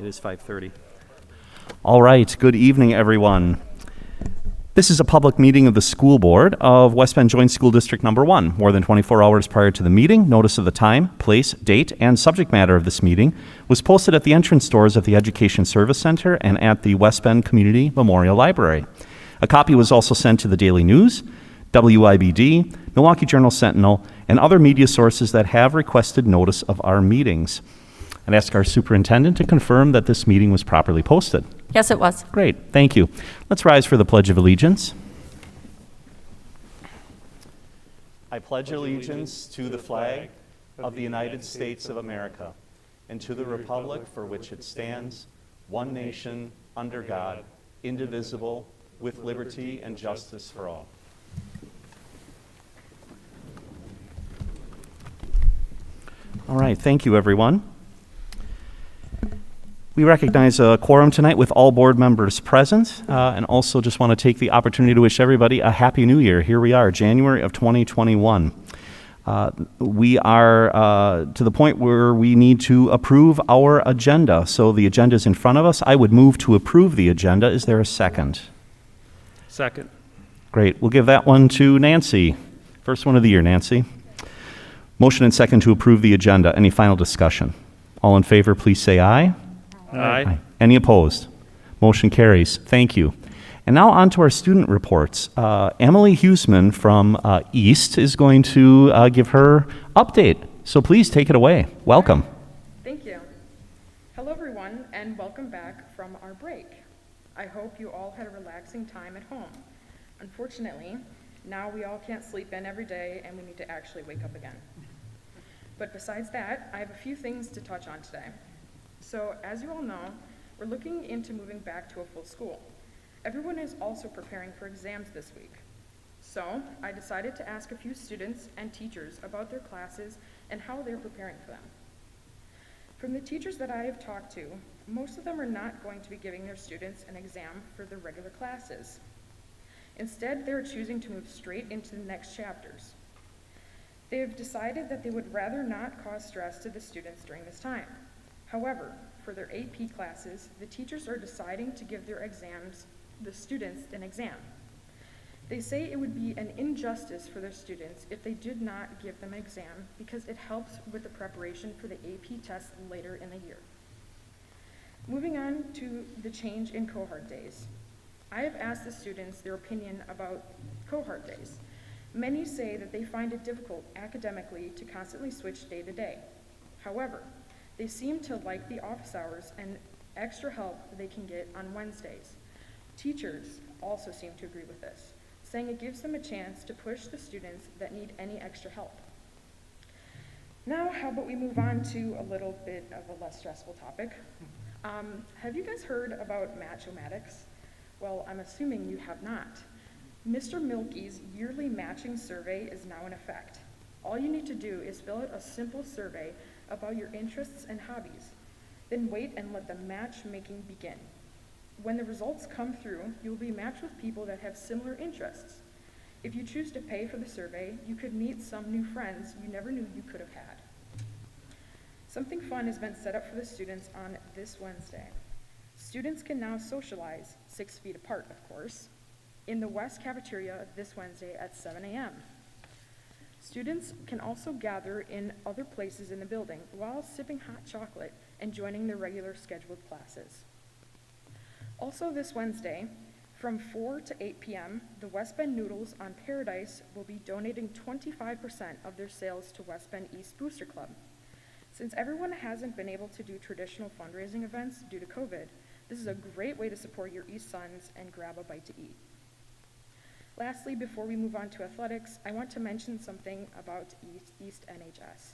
It is 5:30. All right, good evening, everyone. This is a public meeting of the School Board of West Bend Joint School District Number 1. More than 24 hours prior to the meeting, notice of the time, place, date, and subject matter of this meeting was posted at the entrance doors of the Education Service Center and at the West Bend Community Memorial Library. A copy was also sent to the Daily News, WIBD, Milwaukee Journal Sentinel, and other media sources that have requested notice of our meetings. I'd ask our superintendent to confirm that this meeting was properly posted. Yes, it was. Great, thank you. Let's rise for the Pledge of Allegiance. I pledge allegiance to the flag of the United States of America and to the republic for which it stands, one nation, under God, indivisible, with liberty and justice for all. All right, thank you, everyone. We recognize a quorum tonight with all board members present, and also just want to take the opportunity to wish everybody a Happy New Year. Here we are, January of 2021. We are to the point where we need to approve our agenda. So the agenda is in front of us. I would move to approve the agenda. Is there a second? Second. Great. We'll give that one to Nancy. First one of the year, Nancy. Motion and second to approve the agenda. Any final discussion? All in favor, please say aye. Aye. Any opposed? Motion carries. Thank you. And now on to our student reports. Emily Huseman from East is going to give her update. So please take it away. Welcome. Thank you. Hello, everyone, and welcome back from our break. I hope you all had a relaxing time at home. Unfortunately, now we all can't sleep in every day and we need to actually wake up again. But besides that, I have a few things to touch on today. So, as you all know, we're looking into moving back to a full school. Everyone is also preparing for exams this week. So, I decided to ask a few students and teachers about their classes and how they're preparing for them. From the teachers that I have talked to, most of them are not going to be giving their students an exam for their regular classes. Instead, they're choosing to move straight into the next chapters. They have decided that they would rather not cause stress to the students during this time. However, for their AP classes, the teachers are deciding to give the students an exam. They say it would be an injustice for their students if they did not give them an exam because it helps with the preparation for the AP test later in the year. Moving on to the change in cohort days. I have asked the students their opinion about cohort days. Many say that they find it difficult academically to constantly switch day to day. However, they seem to like the office hours and extra help they can get on Wednesdays. Teachers also seem to agree with this, saying it gives them a chance to push the students that need any extra help. Now, how about we move on to a little bit of a less stressful topic. Have you guys heard about Match-O-Matics? Well, I'm assuming you have not. Mr. Milky's yearly matching survey is now in effect. All you need to do is fill out a simple survey about your interests and hobbies. Then wait and let the matchmaking begin. When the results come through, you'll be matched with people that have similar interests. If you choose to pay for the survey, you could meet some new friends you never knew you could have had. Something fun has been set up for the students on this Wednesday. Students can now socialize, 6 feet apart, of course, in the West Cafeteria this Wednesday at 7 a.m. Students can also gather in other places in the building while sipping hot chocolate and joining their regular scheduled classes. Also this Wednesday, from 4 to 8 p.m., the West Bend Noodles on Paradise will be donating 25% of their sales to West Bend East Booster Club. Since everyone hasn't been able to do traditional fundraising events due to COVID, this is a great way to support your East Sons and grab a bite to eat. Lastly, before we move on to athletics, I want to mention something about East NHS.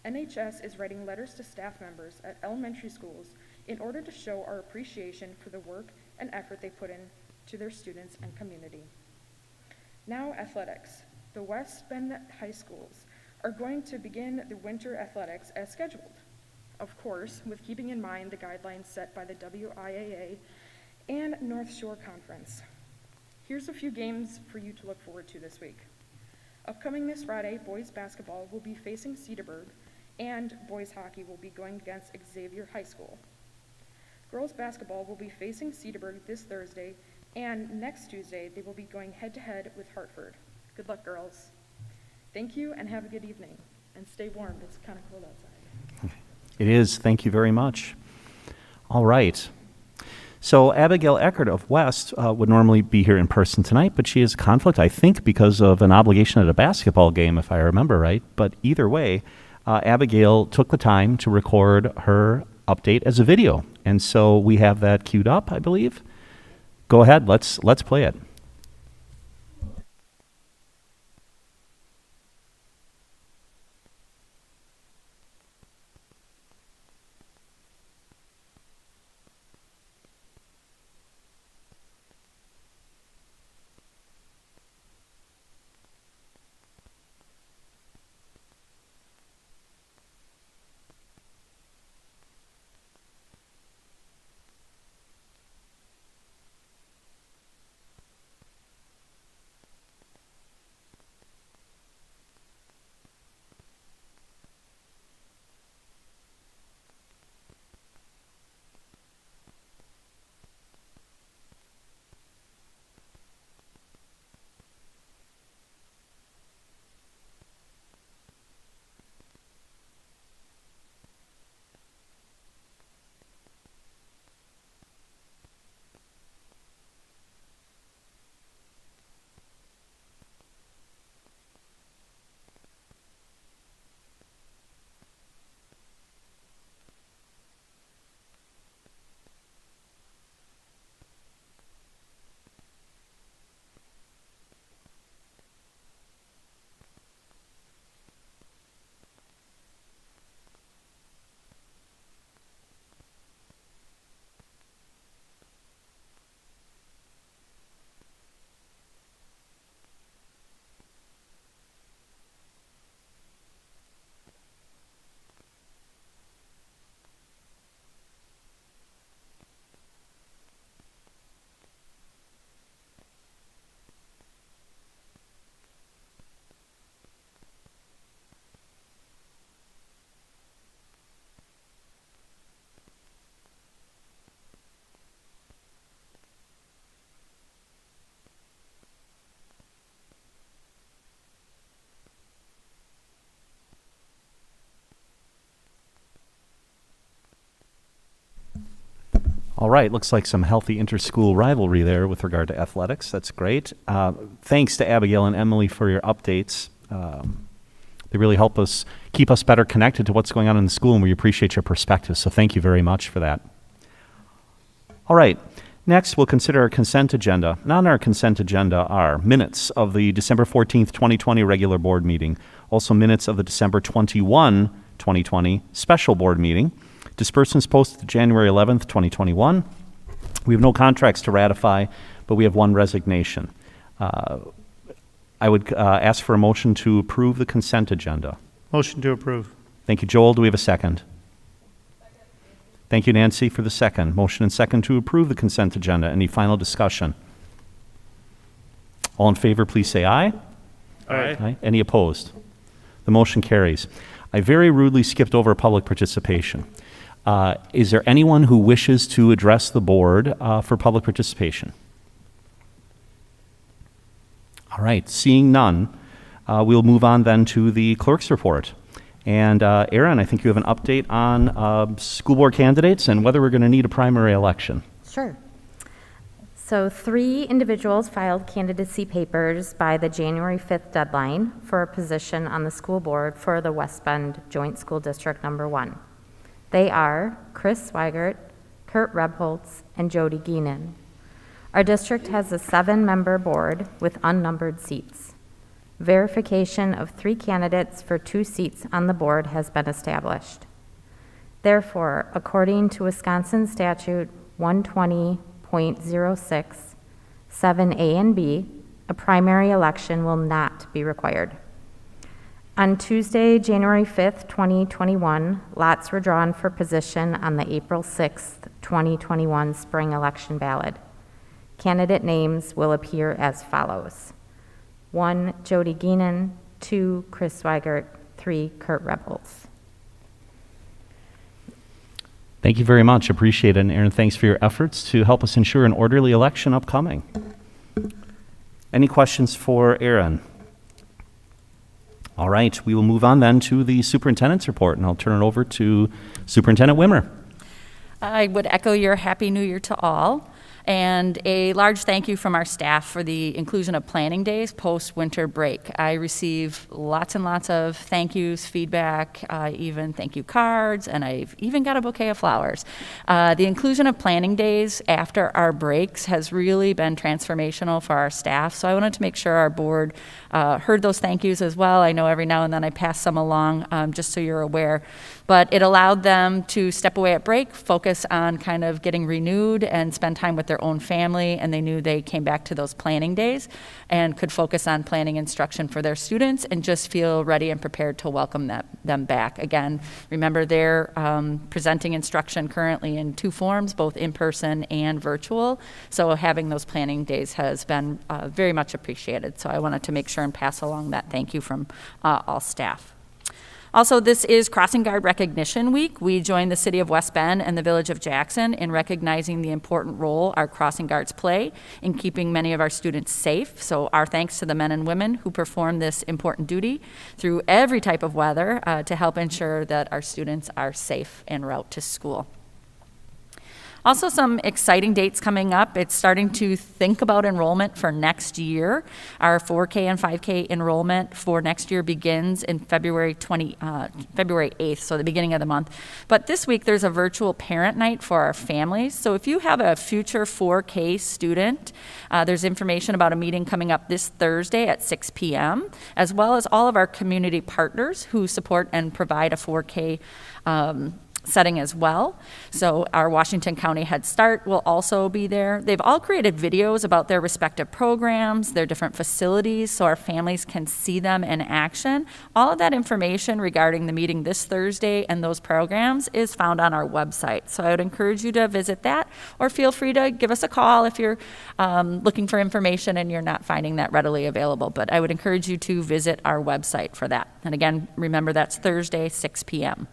NHS is writing letters to staff members at elementary schools in order to show our appreciation for the work and effort they put in to their students and community. Now, athletics. The West Bend high schools are going to begin the winter athletics as scheduled. Of course, with keeping in mind the guidelines set by the WIAA and North Shore Conference. Here's a few games for you to look forward to this week. Upcoming this Friday, boys basketball will be facing Cedarburg, and boys hockey will be going against Xavier High School. Girls basketball will be facing Cedarburg this Thursday, and next Tuesday they will be going head-to-head with Hartford. Good luck, girls. Thank you, and have a good evening. And stay warm. It's kind of cold outside. It is. Thank you very much. All right. So Abigail Eckert of West would normally be here in person tonight, but she has a conflict, I think, because of an obligation at a basketball game, if I remember right. But either way, Abigail took the time to record her update as a video. And so we have that queued up, I believe. Go ahead. Let's play it. All right, looks like some healthy inter-school rivalry there with regard to athletics. That's great. Thanks to Abigail and Emily for your updates. They really help us keep us better connected to what's going on in the school, and we appreciate your perspective. So thank you very much for that. All right, next we'll consider our consent agenda. And on our consent agenda are minutes of the December 14th, 2020 regular board meeting, also minutes of the December 21, 2020 special board meeting, disbursements posted January 11th, 2021. We have no contracts to ratify, but we have one resignation. I would ask for a motion to approve the consent agenda. Motion to approve. Thank you, Joel. Do we have a second? Thank you, Nancy, for the second. Motion and second to approve the consent agenda. Any final discussion? All in favor, please say aye. Aye. Any opposed? The motion carries. I very rudely skipped over public participation. Is there anyone who wishes to address the board for public participation? All right, seeing none, we'll move on then to the clerk's report. And Aaron, I think you have an update on school board candidates and whether we're going to need a primary election. Sure. So 3 individuals filed candidacy papers by the January 5th deadline for a position on the school board for the West Bend Joint School District Number 1. They are Chris Weigert, Kurt Rebholz, and Jody Geenan. Our district has a 7-member board with unnumbered seats. Verification of 3 candidates for 2 seats on the board has been established. Therefore, according to Wisconsin Statute 120.06, 7A and B, a primary election will not be required. On Tuesday, January 5th, 2021, lots were drawn for position on the April 6th, 2021 spring election ballot. Candidate names will appear as follows: 1, Jody Geenan; 2, Chris Weigert; 3, Kurt Rebholz. Thank you very much. Appreciate it. And Aaron, thanks for your efforts to help us ensure an orderly election upcoming. Any questions for Aaron? All right, we will move on then to the superintendent's report, and I'll turn it over to Superintendent Wimmer. I would echo your Happy New Year to all, and a large thank you from our staff for the inclusion of planning days post-winter break. I receive lots and lots of thank yous, feedback, even thank you cards, and I've even got a bouquet of flowers. The inclusion of planning days after our breaks has really been transformational for our staff, so I wanted to make sure our board heard those thank yous as well. I know every now and then I pass some along, just so you're aware. But it allowed them to step away at break, focus on kind of getting renewed and spend time with their own family, and they knew they came back to those planning days and could focus on planning instruction for their students and just feel ready and prepared to welcome them back. Again, remember they're presenting instruction currently in 2 forms, both in-person and virtual, so having those planning days has been very much appreciated. So I wanted to make sure and pass along that thank you from all staff. Also, this is Crossing Guard Recognition Week. We joined the City of West Bend and the Village of Jackson in recognizing the important role our crossing guards play in keeping many of our students safe. So our thanks to the men and women who perform this important duty through every type of weather to help ensure that our students are safe en route to school. Also, some exciting dates coming up. It's starting to think about enrollment for next year. Our 4K and 5K enrollment for next year begins in February 8th, so the beginning of the month. But this week, there's a virtual parent night for our families. So if you have a future 4K student, there's information about a meeting coming up this Thursday at 6 p.m., as well as all of our community partners who support and provide a 4K setting as well. So our Washington County Head Start will also be there. They've all created videos about their respective programs, their different facilities, so our families can see them in action. All of that information regarding the meeting this Thursday and those programs is found on our website. So I would encourage you to visit that, or feel free to give us a call if you're looking for information and you're not finding that readily available. But I would encourage you to visit our website for that. And again, remember that's Thursday, 6 p.m.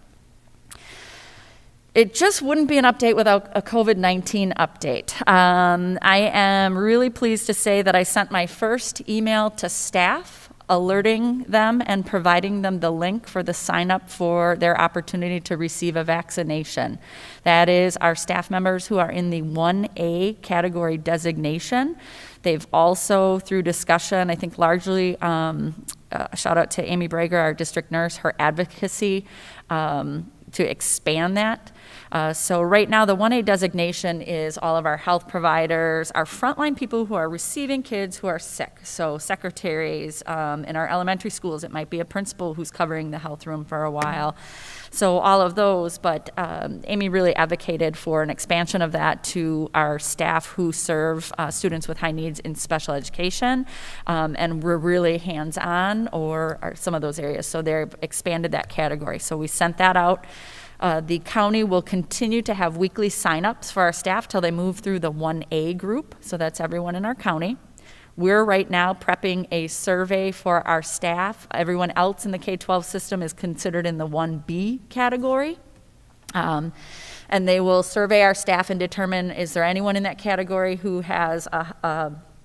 It just wouldn't be an update without a COVID-19 update. I am really pleased to say that I sent my first email to staff alerting them and providing them the link for the sign up for their opportunity to receive a vaccination. That is our staff members who are in the 1A category designation. They've also, through discussion, I think largely, shout out to Amy Brager, our district nurse, her advocacy to expand that. So right now, the 1A designation is all of our health providers, our frontline people who are receiving kids who are sick. So secretaries, in our elementary schools, it might be a principal who's covering the health room for a while. So all of those, but Amy really advocated for an expansion of that to our staff who serve students with high needs in special education, and we're really hands-on or some of those areas. So they've expanded that category. So we sent that out. The county will continue to have weekly sign-ups for our staff till they move through the 1A group, so that's everyone in our county. We're right now prepping a survey for our staff. Everyone else in the K-12 system is considered in the 1B category. And they will survey our staff and determine, is there anyone in that category who has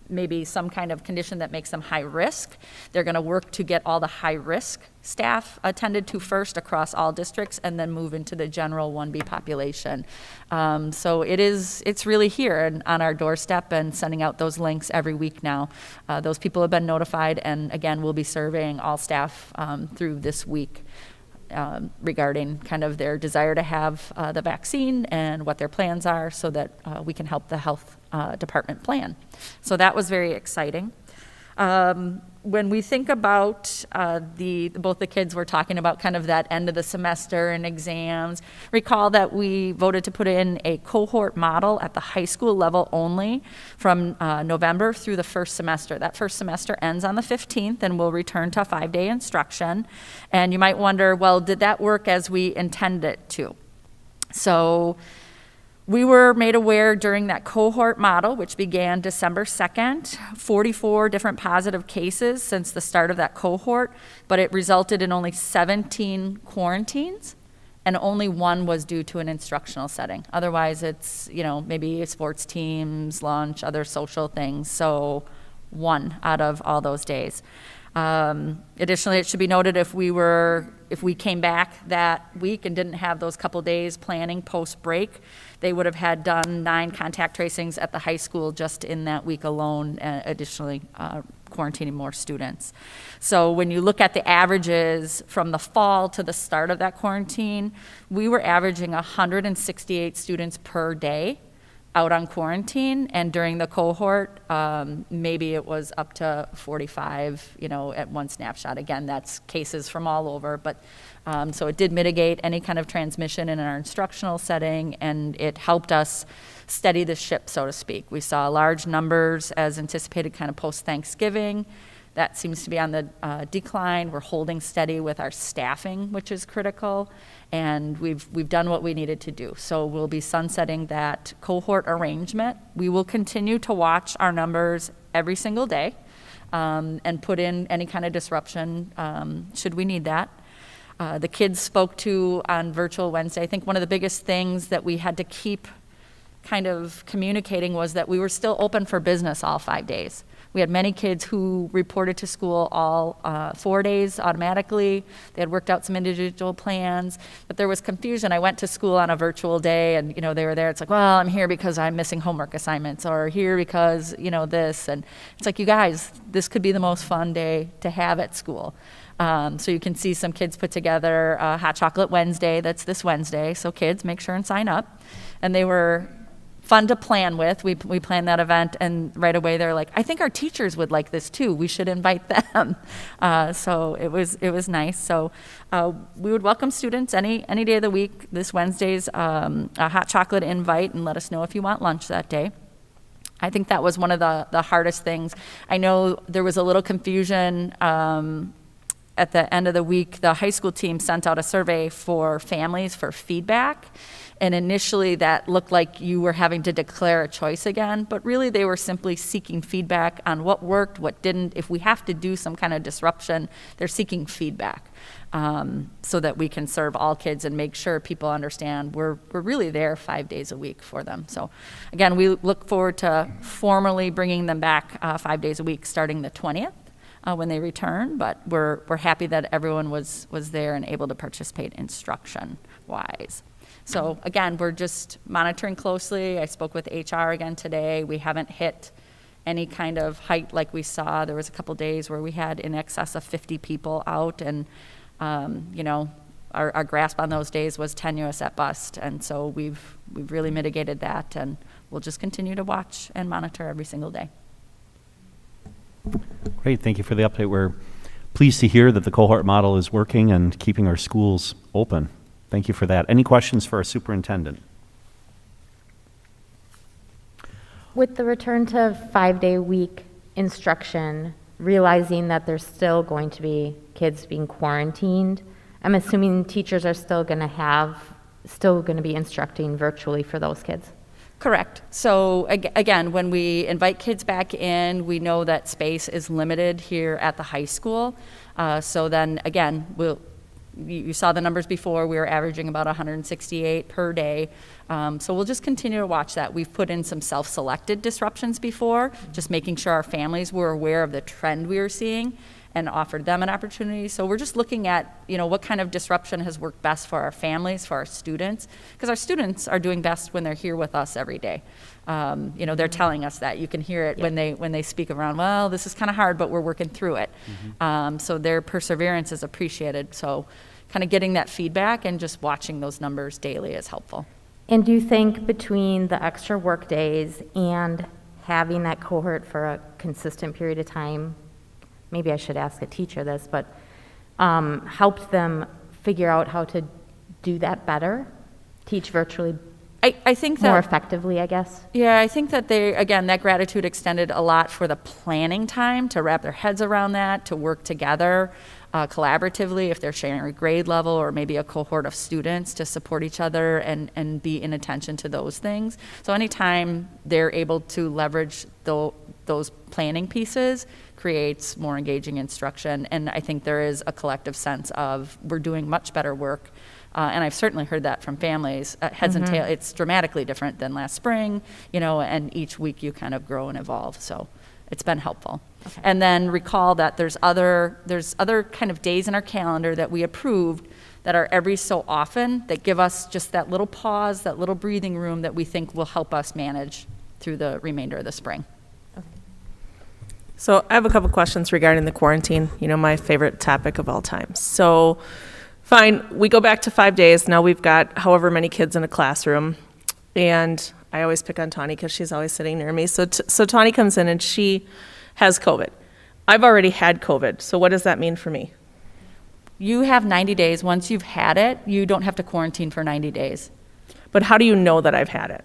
maybe some kind of condition that makes them high risk. They're going to work to get all the high risk staff attended to first across all districts and then move into the general 1B population. So it's really here and on our doorstep and sending out those links every week now. Those people have been notified, and again, we'll be surveying all staff through this week regarding kind of their desire to have the vaccine and what their plans are so that we can help the health department plan. So that was very exciting. When we think about both the kids were talking about kind of that end of the semester and exams, recall that we voted to put in a cohort model at the high school level only from November through the first semester. That first semester ends on the 15th and we'll return to 5-day instruction. And you might wonder, well, did that work as we intended it to? So we were made aware during that cohort model, which began December 2nd, 44 different positive cases since the start of that cohort, but it resulted in only 17 quarantines and only one was due to an instructional setting. Otherwise, it's, maybe sports teams, lunch, other social things. So 1 out of all those days. Additionally, it should be noted if we came back that week and didn't have those couple days planning post-break, they would have had done 9 contact tracings at the high school just in that week alone, additionally quarantining more students. So when you look at the averages from the fall to the start of that quarantine, we were averaging 168 students per day out on quarantine, and during the cohort, maybe it was up to 45, at one snapshot. Again, that's cases from all over, but so it did mitigate any kind of transmission in our instructional setting, and it helped us steady the ship, so to speak. We saw large numbers as anticipated kind of post-Thanksgiving. That seems to be on the decline. We're holding steady with our staffing, which is critical, and we've done what we needed to do. So we'll be sunsetting that cohort arrangement. We will continue to watch our numbers every single day and put in any kind of disruption should we need that. The kids spoke to on Virtual Wednesday. I think one of the biggest things that we had to keep kind of communicating was that we were still open for business all 5 days. We had many kids who reported to school all 4 days automatically. They had worked out some individual plans, but there was confusion. I went to school on a virtual day, and they were there. It's like, well, I'm here because I'm missing homework assignments, or here because this. And it's like, you guys, this could be the most fun day to have at school. So you can see some kids put together a Hot Chocolate Wednesday. That's this Wednesday. So kids, make sure and sign up. And they were fun to plan with. We planned that event, and right away they're like, I think our teachers would like this too. We should invite them. So it was nice. So we would welcome students any day of the week. This Wednesday's a hot chocolate invite, and let us know if you want lunch that day. I think that was one of the hardest things. I know there was a little confusion at the end of the week. The high school team sent out a survey for families for feedback. And initially that looked like you were having to declare a choice again, but really they were simply seeking feedback on what worked, what didn't. If we have to do some kind of disruption, they're seeking feedback so that we can serve all kids and make sure people understand we're really there 5 days a week for them. So again, we look forward to formally bringing them back 5 days a week starting the 20th. When they return, but we're happy that everyone was there and able to participate instruction-wise. So again, we're just monitoring closely. I spoke with HR again today. We haven't hit any kind of height like we saw. There was a couple days where we had in excess of 50 people out, and our grasp on those days was tenuous at best. And so we've really mitigated that, and we'll just continue to watch and monitor every single day. Great, thank you for the update. We're pleased to hear that the cohort model is working and keeping our schools open. Thank you for that. Any questions for our superintendent? With the return to 5-day week instruction, realizing that there's still going to be kids being quarantined, I'm assuming teachers are still going to be instructing virtually for those kids. Correct. So again, when we invite kids back in, we know that space is limited here at the high school. So then again, you saw the numbers before. We were averaging about 168 per day. So we'll just continue to watch that. We've put in some self-selected disruptions before, just making sure our families were aware of the trend we were seeing and offered them an opportunity. So we're just looking at, what kind of disruption has worked best for our families, for our students, because our students are doing best when they're here with us every day. They're telling us that. You can hear it when they speak around, well, this is kind of hard, but we're working through it. So their perseverance is appreciated. So kind of getting that feedback and just watching those numbers daily is helpful. And do you think between the extra work days and having that cohort for a consistent period of time, maybe I should ask a teacher this, but helped them figure out how to do that better, teach virtually I think that more effectively, I guess? Yeah, I think that that gratitude extended a lot for the planning time to wrap their heads around that, to work together collaboratively if they're sharing a grade level or maybe a cohort of students to support each other and be in attention to those things. So anytime they're able to leverage those planning pieces creates more engaging instruction. And I think there is a collective sense of we're doing much better work And I've certainly heard that from families. Heads and tail, it's dramatically different than last spring, and each week you kind of grow and evolve. So it's been helpful. Okay. And then recall that there's other kind of days in our calendar that we approved that are every so often that give us just that little pause, that little breathing room that we think will help us manage through the remainder of the spring. So I have a couple questions regarding the quarantine, my favorite topic of all time. So fine, we go back to 5 days. Now we've got however many kids in a classroom. And I always pick on Tawny because she's always sitting near me. So Tawny comes in and she has COVID. I've already had COVID. So what does that mean for me? You have 90 days. Once you've had it, you don't have to quarantine for 90 days. But how do you know that I've had it?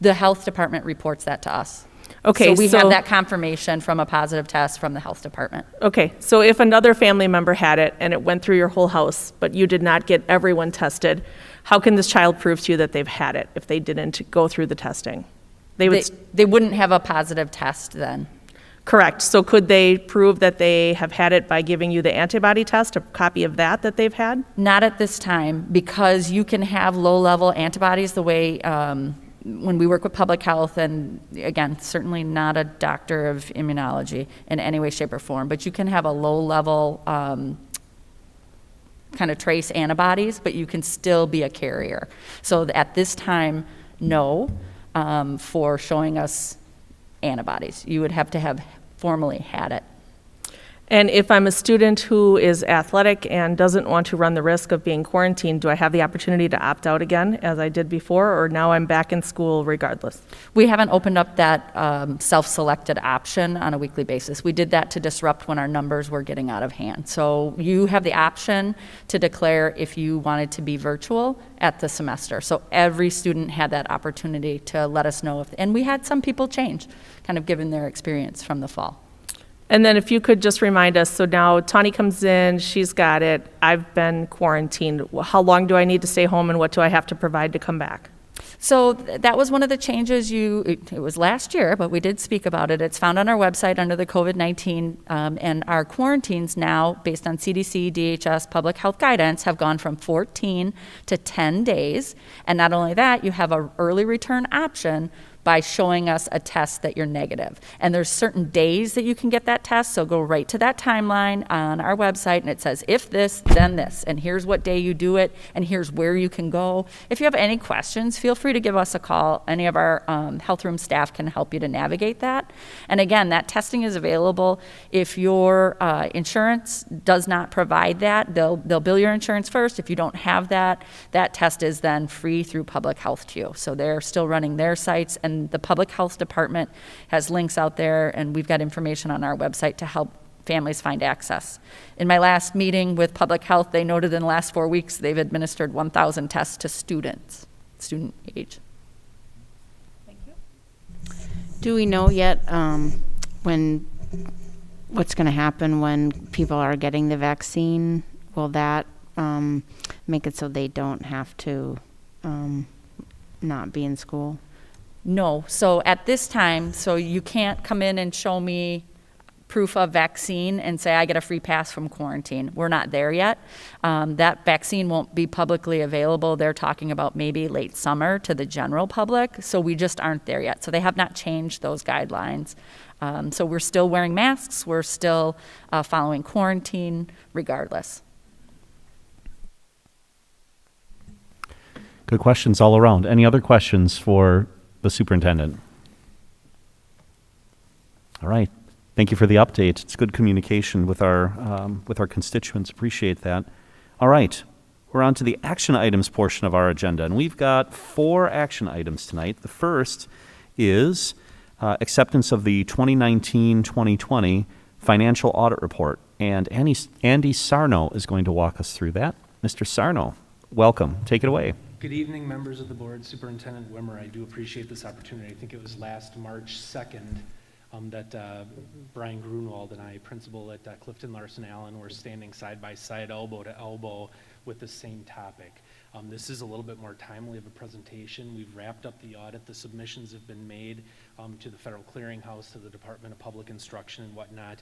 The health department reports that to us. Okay, so we have that confirmation from a positive test from the health department. Okay, so if another family member had it and it went through your whole house, but you did not get everyone tested, how can this child prove to you that they've had it if they didn't go through the testing? They wouldn't have a positive test then. Correct. So could they prove that they have had it by giving you the antibody test, a copy of that they've had? Not at this time, because you can have low-level antibodies the way when we work with public health, and again, certainly not a doctor of immunology in any way, shape, or form, but you can have a low-level kind of trace antibodies, but you can still be a carrier. So at this time, no, for showing us antibodies. You would have to have formally had it. And if I'm a student who is athletic and doesn't want to run the risk of being quarantined, do I have the opportunity to opt out again, as I did before, or now I'm back in school regardless? We haven't opened up that self-selected option on a weekly basis. We did that to disrupt when our numbers were getting out of hand. So you have the option to declare if you wanted to be virtual at the semester. So every student had that opportunity to let us know and we had some people change, kind of given their experience from the fall. And then if you could just remind us, so now Tawny comes in, she's got it, I've been quarantined. How long do I need to stay home and what do I have to provide to come back? So that was one of the changes it was last year, but we did speak about it. It's found on our website under the COVID-19, and our quarantines now, based on CDC, DHS, public health guidance, have gone from 14 to 10 days. And not only that, you have an early return option by showing us a test that you're negative. And there's certain days that you can get that test, so go right to that timeline on our website, and it says, if this, then this, and here's what day you do it, and here's where you can go. If you have any questions, feel free to give us a call. Any of our health room staff can help you to navigate that. And again, that testing is available. If your insurance does not provide that, they'll bill your insurance first. If you don't have that, that test is then free through public health to you. So they're still running their sites, and the public health department has links out there, and we've got information on our website to help families find access. In my last meeting with public health, they noted in the last 4 weeks they've administered 1,000 tests to student age. Thank you. Do we know yet what's going to happen when people are getting the vaccine? Will that make it so they don't have to not be in school? No. So at this time, so you can't come in and show me proof of vaccine and say I get a free pass from quarantine. We're not there yet. That vaccine won't be publicly available. They're talking about maybe late summer to the general public. So we just aren't there yet. So they have not changed those guidelines. So we're still wearing masks. We're still following quarantine regardless. Good questions all around. Any other questions for the superintendent? All right. Thank you for the update. It's good communication with our constituents. Appreciate that. All right. We're on to the action items portion of our agenda, and we've got 4 action items tonight. The first is acceptance of the 2019-2020 financial audit report, and Andy Sarno is going to walk us through that. Mr. Sarno, welcome. Take it away. Good evening, members of the board. Superintendent Wimmer, I do appreciate this opportunity. I think it was last March 2nd that Brian Grunwald and I, principal at Clifton Larson Allen, were standing side by side, elbow to elbow, with the same topic. This is a little bit more timely of a presentation. We've wrapped up the audit. The submissions have been made to the Federal Clearinghouse, to the Department of Public Instruction and whatnot.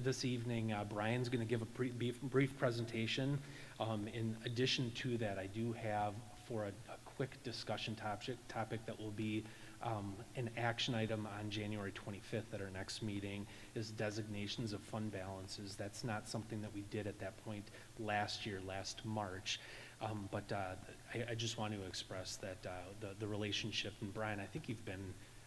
This evening, Brian's going to give a brief presentation. In addition to that, I do have for a quick discussion topic that will be an action item on January 25th at our next meeting is designations of fund balances. That's not something that we did at that point last March. But I just want to express that the relationship, and Brian, I think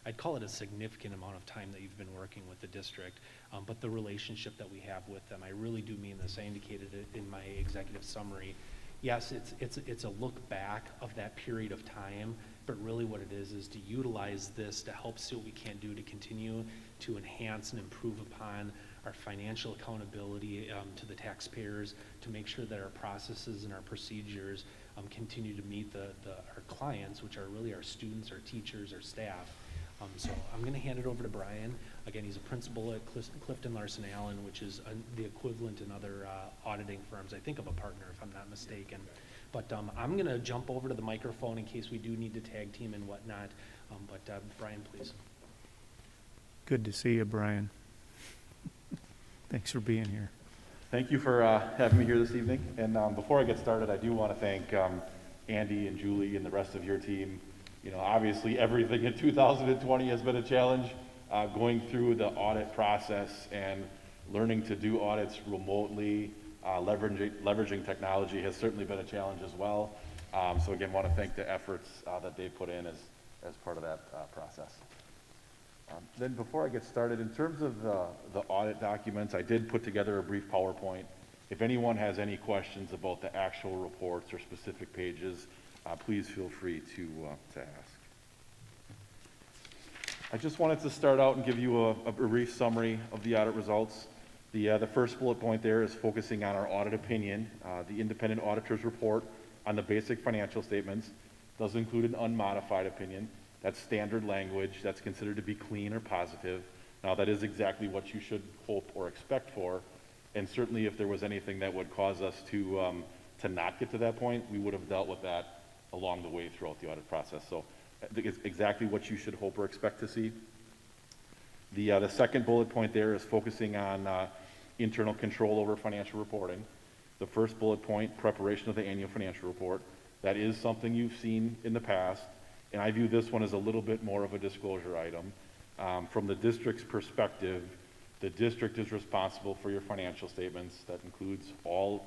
I'd call it a significant amount of time that you've been working with the district, but the relationship that we have with them, I really do mean this. I indicated it in my executive summary. Yes, it's a look back of that period of time, but really what it is to utilize this to help see what we can do to continue to enhance and improve upon our financial accountability to the taxpayers, to make sure that our processes and our procedures continue to meet our clients, which are really our students, our teachers, our staff. So I'm going to hand it over to Brian. Again, he's a principal at Clifton Larson Allen, which is the equivalent in other auditing firms, I think, of a partner, if I'm not mistaken. But I'm going to jump over to the microphone in case we do need to tag team and whatnot. But Brian, please. Good to see you, Brian. Thanks for being here. Thank you for having me here this evening. And before I get started, I do want to thank Andy and Julie and the rest of your team. You know, obviously everything in 2020 has been a challenge. Going through the audit process and learning to do audits remotely, leveraging technology has certainly been a challenge as well. So again, want to thank the efforts that they put in as part of that process. Then before I get started, in terms of the audit documents, I did put together a brief PowerPoint. If anyone has any questions about the actual reports or specific pages, please feel free to ask. I just wanted to start out and give you a brief summary of the audit results. The first bullet point there is focusing on our audit opinion. The independent auditor's report on the basic financial statements does include an unmodified opinion. That's standard language that's considered to be clean or positive. Now, that is exactly what you should hope or expect for, and certainly if there was anything that would cause us to not get to that point, we would have dealt with that along the way throughout the audit process. So I think it's exactly what you should hope or expect to see. The second bullet point there is focusing on internal control over financial reporting. The first bullet point, preparation of the annual financial report, that is something you've seen in the past, and I view this one as a little bit more of a disclosure item. From the district's perspective, the district is responsible for your financial statements. That includes all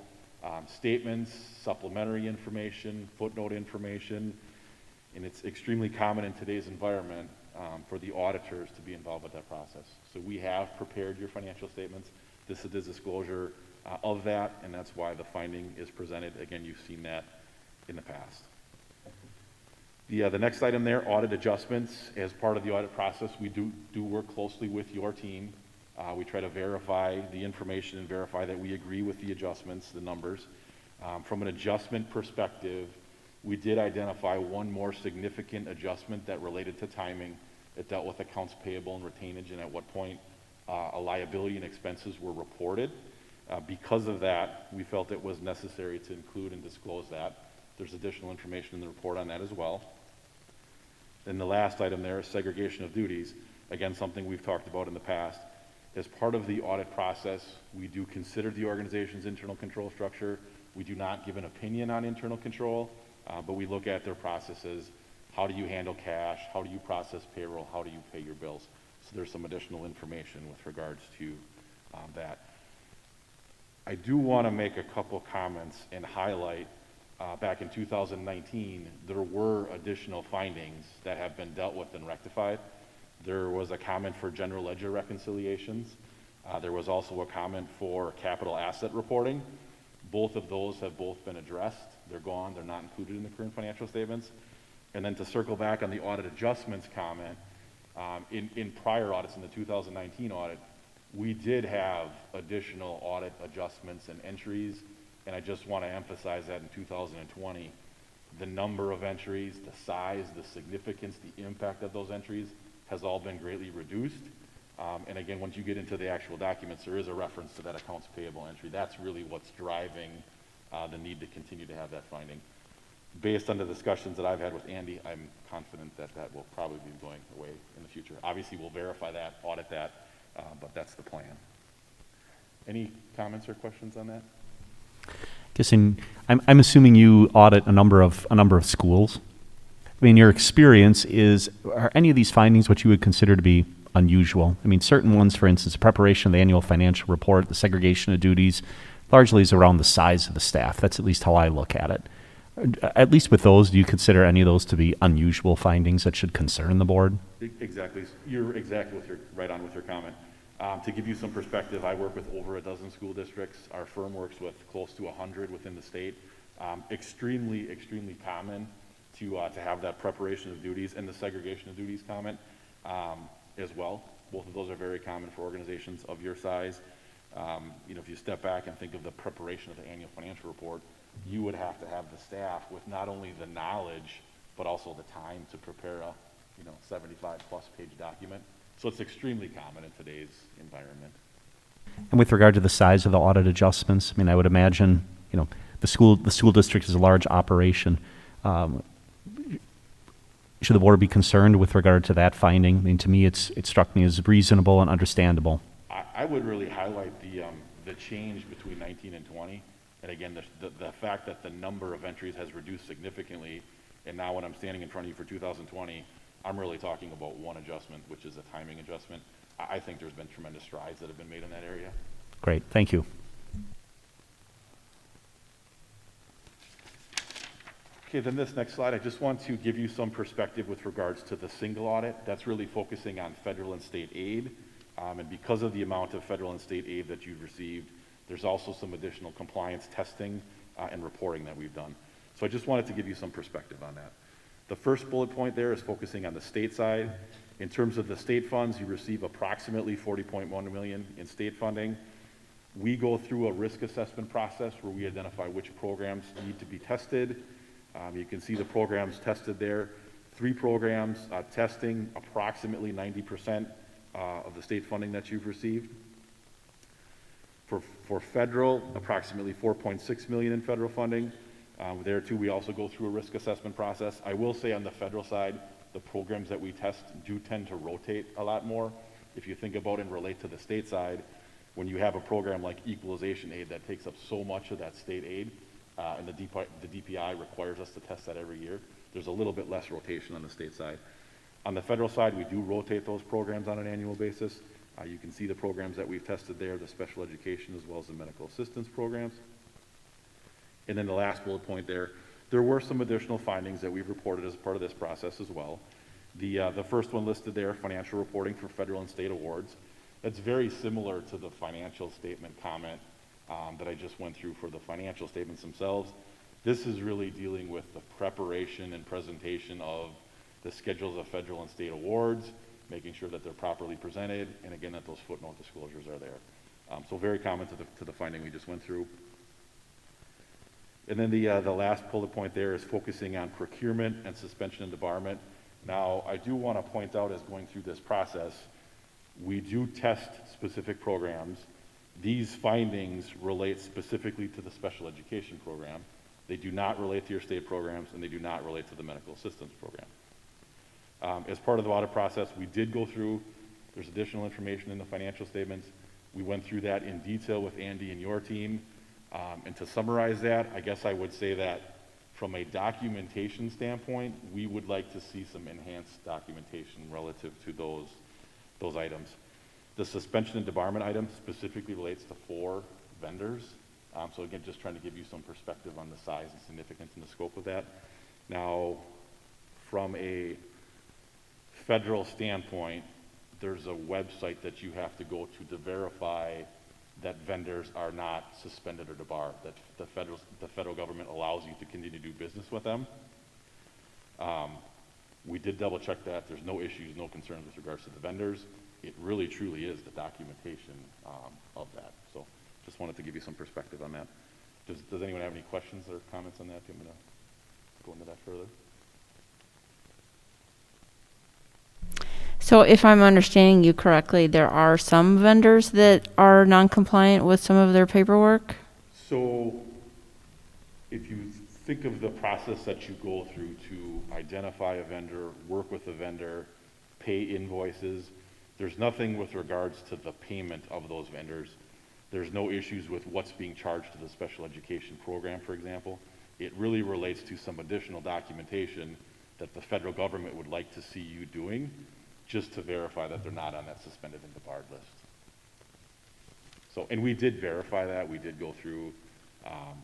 statements, supplementary information, footnote information, and it's extremely common in today's environment for the auditors to be involved with that process. So we have prepared your financial statements. This is the disclosure of that, and that's why the finding is presented. Again, you've seen that in the past. The next item there, audit adjustments. As part of the audit process, we do work closely with your team. We try to verify the information and verify that we agree with the adjustments, the numbers. From an adjustment perspective, we did identify one more significant adjustment that related to timing. It dealt with accounts payable and retainage, and at what point a liability and expenses were reported. Because of that, we felt it was necessary to include and disclose that. There's additional information in the report on that as well. Then the last item there is segregation of duties. Again, something we've talked about in the past. As part of the audit process, we do consider the organization's internal control structure. We do not give an opinion on internal control, but we look at their processes. How do you handle cash? How do you process payroll? How do you pay your bills? So there's some additional information with regards to that. I do want to make a couple comments and highlight back in 2019, there were additional findings that have been dealt with and rectified. There was a comment for general ledger reconciliations. There was also a comment for capital asset reporting. Both of those have both been addressed. They're gone. They're not included in the current financial statements. And then to circle back on the audit adjustments comment, in prior audits, in the 2019 audit, we did have additional audit adjustments and entries, and I just want to emphasize that in 2020, the number of entries, the size, the significance, the impact of those entries has all been greatly reduced. And again, once you get into the actual documents, there is a reference to that accounts payable entry. That's really what's driving the need to continue to have that finding. based on the discussions that I've had with Andy, I'm confident that that will probably be going away in the future. Obviously, we'll verify that, audit that, but that's the plan. Any comments or questions on that? I'm assuming you audit a number of schools. I mean, your experience are any of these findings what you would consider to be unusual? I mean, certain ones, for instance, preparation of the annual financial report, the segregation of duties, largely is around the size of the staff. That's at least how I look at it. At least with those, do you consider any of those to be unusual findings that should concern the board? Exactly. You're exactly right on with your comment. To give you some perspective, I work with over a dozen school districts. Our firm works with close to 100 within the state. Extremely common to have that preparation of duties and the segregation of duties comment as well. Both of those are very common for organizations of your size. If you step back and think of the preparation of the annual financial report, you would have to have the staff with not only the knowledge, but also the time to prepare a 75 plus page document. So it's extremely common in today's environment. And with regard to the size of the audit adjustments, I mean, I would imagine, the school district is a large operation. Should the board be concerned with regard to that finding? I mean, to me, it struck me as reasonable and understandable. I would really highlight the change between 19 and 20. And again, the fact that the number of entries has reduced significantly. And now when I'm standing in front of you for 2020, I'm really talking about one adjustment, which is a timing adjustment. I think there's been tremendous strides that have been made in that area. Great, thank you. Okay, then this next slide, I just want to give you some perspective with regards to the single audit. That's really focusing on federal and state aid. And because of the amount of federal and state aid that you've received, there's also some additional compliance testing and reporting that we've done. So I just wanted to give you some perspective on that. The first bullet point there is focusing on the state side. In terms of the state funds, you receive approximately $40.1 million in state funding. We go through a risk assessment process where we identify which programs need to be tested. You can see the programs tested there. 3 programs testing approximately 90% of the state funding that you've received. For federal, approximately $4.6 million in federal funding. There too, we also go through a risk assessment process. I will say on the federal side, the programs that we test do tend to rotate a lot more. If you think about and relate to the state side, when you have a program like equalization aid that takes up so much of that state aid, and the DPI requires us to test that every year, there's a little bit less rotation on the state side. On the federal side, we do rotate those programs on an annual basis. You can see the programs that we've tested there, the special education as well as the medical assistance programs. And then the last bullet point there were some additional findings that we've reported as part of this process as well. The first one listed there, financial reporting for federal and state awards. That's very similar to the financial statement comment that I just went through for the financial statements themselves. This is really dealing with the preparation and presentation of the schedules of federal and state awards, making sure that they're properly presented, and again, that those footnote disclosures are there. So very common to the finding we just went through. And then the last bullet point there is focusing on procurement and suspension and debarment. Now, I do want to point out as going through this process, we do test specific programs. These findings relate specifically to the special education program. They do not relate to your state programs, and they do not relate to the medical assistance program. As part of the audit process, we did go through, there's additional information in the financial statements. We went through that in detail with Andy and your team. And to summarize that, I guess I would say that from a documentation standpoint, we would like to see some enhanced documentation relative to those items. The suspension and debarment item specifically relates to 4 vendors. So again, just trying to give you some perspective on the size and significance and the scope of that. Now, from a federal standpoint, there's a website that you have to go to verify that vendors are not suspended or debarred, that the federal government allows you to continue to do business with them. We did double check that. There's no issues, no concerns with regards to the vendors. It really truly is the documentation of that. So just wanted to give you some perspective on that. Does anyone have any questions or comments on that? Do you want me to go into that further? So if I'm understanding you correctly, there are some vendors that are non-compliant with some of their paperwork? So if you think of the process that you go through to identify a vendor, work with a vendor, pay invoices. There's nothing with regards to the payment of those vendors. There's no issues with what's being charged to the special education program, for example. It really relates to some additional documentation that the federal government would like to see you doing, just to verify that they're not on that suspended and debarred list. So, and we did verify that. We did go through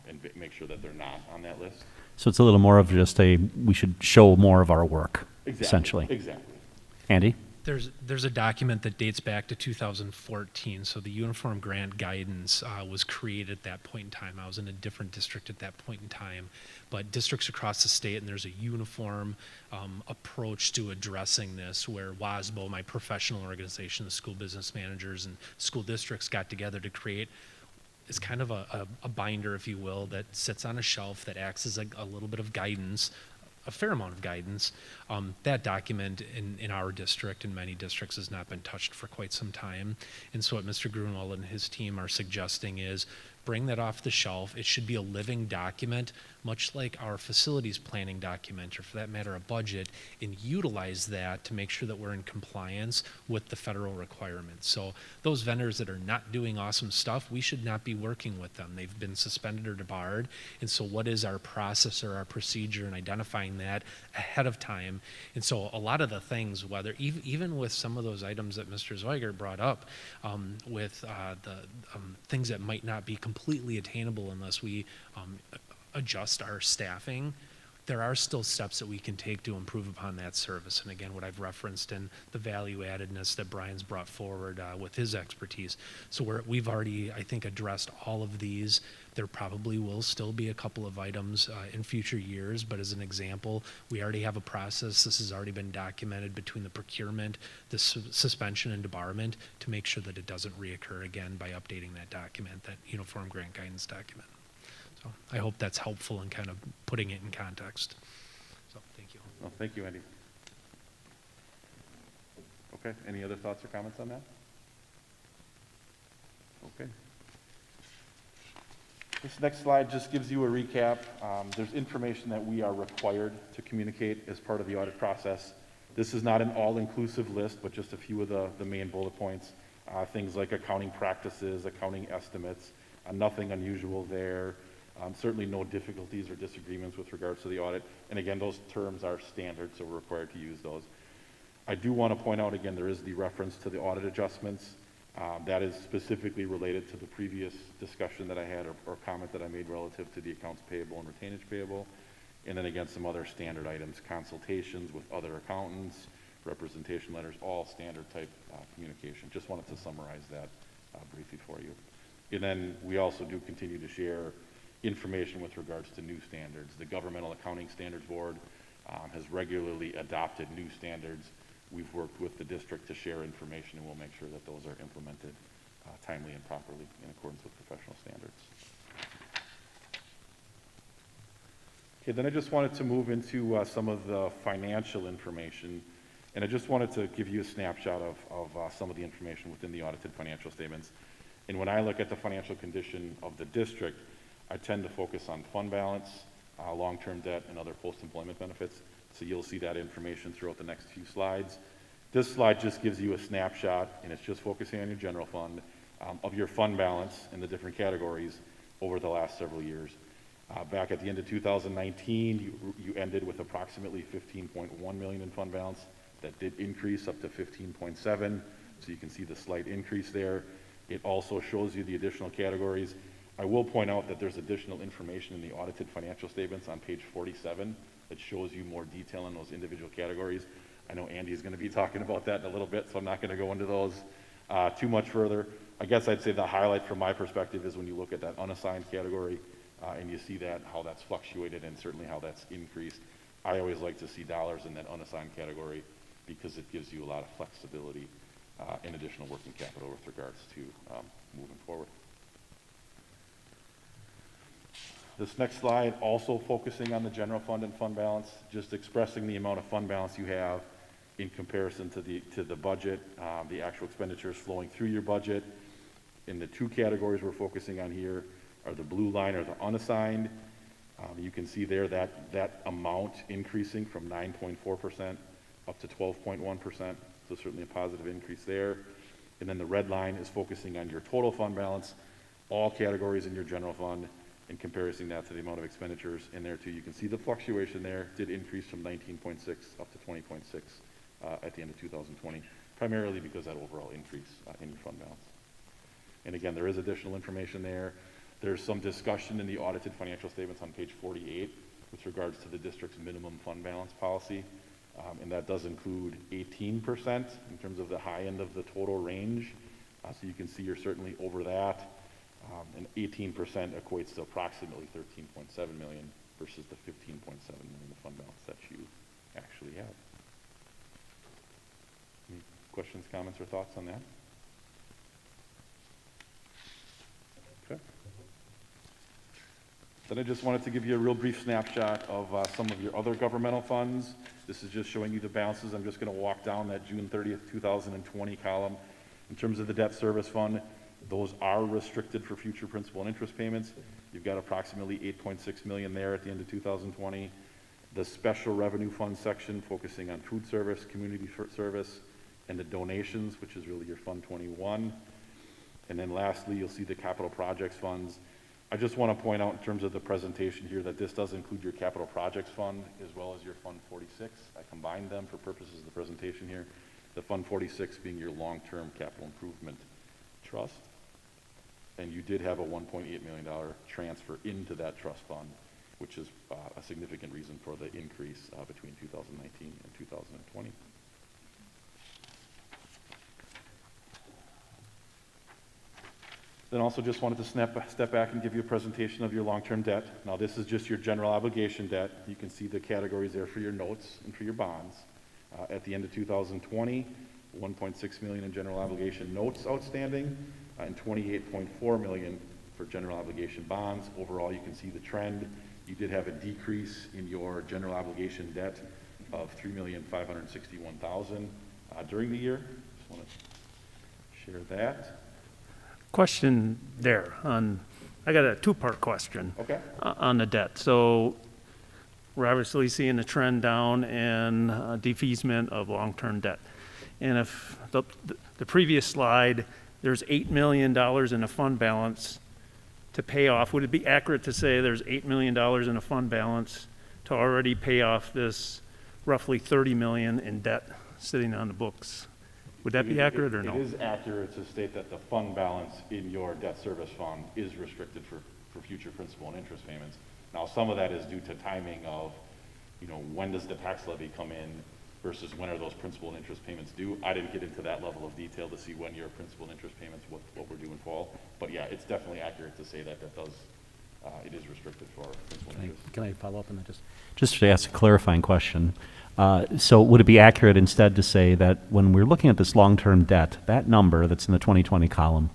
and make sure that they're not on that list. So it's a little more of just we should show more of our work, essentially. Exactly. Andy? There's a document that dates back to 2014. So the Uniform Grant Guidance was created at that point in time. I was in a different district at that point in time. But districts across the state, and there's a uniform approach to addressing this, where WASBO, my professional organization, the school business managers and school districts got together to create is kind of a binder, if you will, that sits on a shelf that acts as a little bit of guidance, a fair amount of guidance. That document in our district and many districts has not been touched for quite some time. And so what Mr. Grunwald and his team are suggesting is bring that off the shelf. It should be a living document, much like our facilities planning document, or for that matter, a budget, and utilize that to make sure that we're in compliance with the federal requirements. So those vendors that are not doing awesome stuff, we should not be working with them. They've been suspended or debarred. And so what is our process or our procedure in identifying that ahead of time? And so a lot of the things, whether even with some of those items that Mr. Zweigert brought up, with the things that might not be completely attainable unless we adjust our staffing, there are still steps that we can take to improve upon that service. And again, what I've referenced in the value addedness that Brian's brought forward with his expertise. So we've already, I think, addressed all of these. There probably will still be a couple of items in future years, but as an example, we already have a process. This has already been documented between the procurement, the suspension, and debarment to make sure that it doesn't reoccur again by updating that document, that Uniform Grant Guidance document. So I hope that's helpful in kind of putting it in context. So thank you. Well, thank you, Andy. Okay, any other thoughts or comments on that? Okay. This next slide just gives you a recap. There's information that we are required to communicate as part of the audit process. This is not an all-inclusive list, but just a few of the main bullet points. Things like accounting practices, accounting estimates, nothing unusual there. Certainly no difficulties or disagreements with regards to the audit. And again, those terms are standard, so we're required to use those. I do want to point out again, there is the reference to the audit adjustments. That is specifically related to the previous discussion that I had or comment that I made relative to the accounts payable and retainage payable. And then again, some other standard items, consultations with other accountants, representation letters, all standard type communication. Just wanted to summarize that briefly for you. And then we also do continue to share information with regards to new standards. The Governmental Accounting Standards Board has regularly adopted new standards. We've worked with the district to share information, and we'll make sure that those are implemented timely and properly in accordance with professional standards. Okay, then I just wanted to move into some of the financial information, and I just wanted to give you a snapshot of some of the information within the audited financial statements. And when I look at the financial condition of the district, I tend to focus on fund balance, long-term debt, and other post-employment benefits. So you'll see that information throughout the next few slides. This slide just gives you a snapshot, and it's just focusing on your general fund, of your fund balance in the different categories over the last several years. Back at the end of 2019, you ended with approximately $15.1 million in fund balance. That did increase up to 15.7, so you can see the slight increase there. It also shows you the additional categories. I will point out that there's additional information in the audited financial statements on page 47 that shows you more detail on those individual categories. I know Andy's going to be talking about that in a little bit, so I'm not going to go into those too much further. I guess I'd say the highlight from my perspective is when you look at that unassigned category and you see that, how that's fluctuated and certainly how that's increased. I always like to see dollars in that unassigned category because it gives you a lot of flexibility and additional working capital with regards to moving forward. This next slide also focusing on the general fund and fund balance, just expressing the amount of fund balance you have in comparison to the budget, the actual expenditures flowing through your budget. In the two categories we're focusing on here are the blue line or the unassigned, You can see there that amount increasing from 9.4% up to 12.1%, so certainly a positive increase there. And then the red line is focusing on your total fund balance, all categories in your general fund, and comparing that to the amount of expenditures in there too. You can see the fluctuation there did increase from 19.6 up to 20.6 at the end of 2020, primarily because that overall increase in your fund balance. And again, there is additional information there. There's some discussion in the audited financial statements on page 48 with regards to the district's minimum fund balance policy. And that does include 18% in terms of the high end of the total range. So you can see you're certainly over that. And 18% equates to approximately $13.7 million versus the $15.7 million fund balance that you actually have. Any questions, comments, or thoughts on that? Okay. Then I just wanted to give you a real brief snapshot of some of your other governmental funds. This is just showing you the balances. I'm just going to walk down that June 30th, 2020 column. In terms of the debt service fund, those are restricted for future principal and interest payments. You've got approximately $8.6 million there at the end of 2020. The special revenue fund section focusing on food service, community service, and the donations, which is really your Fund 21. And then lastly, you'll see the capital projects funds. I just want to point out in terms of the presentation here that this does include your capital projects fund as well as your Fund 46. I combined them for purposes of the presentation here. The Fund 46 being your long-term capital improvement trust. And you did have a $1.8 million transfer into that trust fund, which is a significant reason for the increase between 2019 and 2020. Then also just wanted to step back and give you a presentation of your long-term debt. Now this is just your general obligation debt. You can see the categories there for your notes and for your bonds. At the end of 2020, $1.6 million in general obligation notes outstanding and $28.4 million for general obligation bonds. Overall, you can see the trend. You did have a decrease in your general obligation debt of $3,561,000 during the year. Just want to share that. Question there on, I got a two-part question. Okay. On the debt. So we're obviously seeing a trend down in defeasance of long-term debt. And if the previous slide, there's $8 million in a fund balance to pay off. Would it be accurate to say there's $8 million in a fund balance to already pay off this roughly $30 million in debt sitting on the books? Would that be accurate or no? It is accurate to state that the fund balance in your debt service fund is restricted for future principal and interest payments. Now, some of that is due to timing of, when does the tax levy come in versus when are those principal and interest payments due. I didn't get into that level of detail to see when your principal and interest payments, what we're due in fall. But yeah, it's definitely accurate to say that it is restricted for principal and interest. Can I follow up on that? Just to ask a clarifying question. So would it be accurate instead to say that when we're looking at this long-term debt, that number that's in the 2020 column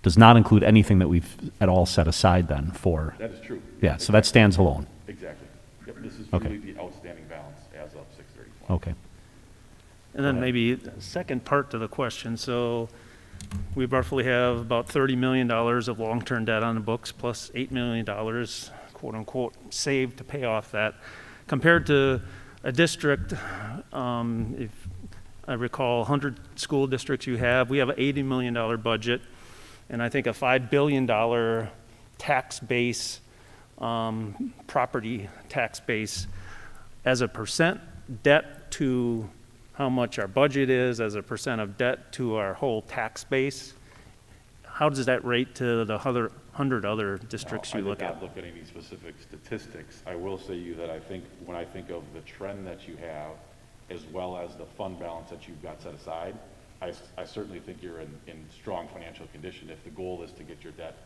does not include anything that we've at all set aside then for? That is true. Yeah, so that stands alone. Exactly. Yep, this is Okay. really the outstanding balance as of 6/30. Okay. And then maybe the second part to the question. So we roughly have about $30 million of long-term debt on the books plus $8 million, quote unquote, saved to pay off that. Compared to a district, if I recall 100 school districts you have, we have an $80 million budget and I think a $5 billion tax base, property tax base. As a percent debt to how much our budget is, as a percent of debt to our whole tax base, how does that rate to the 100 other districts you look at? I did not look at any specific statistics. I will say you that I think when I think of the trend that you have, as well as the fund balance that you've got set aside, I certainly think you're in strong financial condition if the goal is to get your debt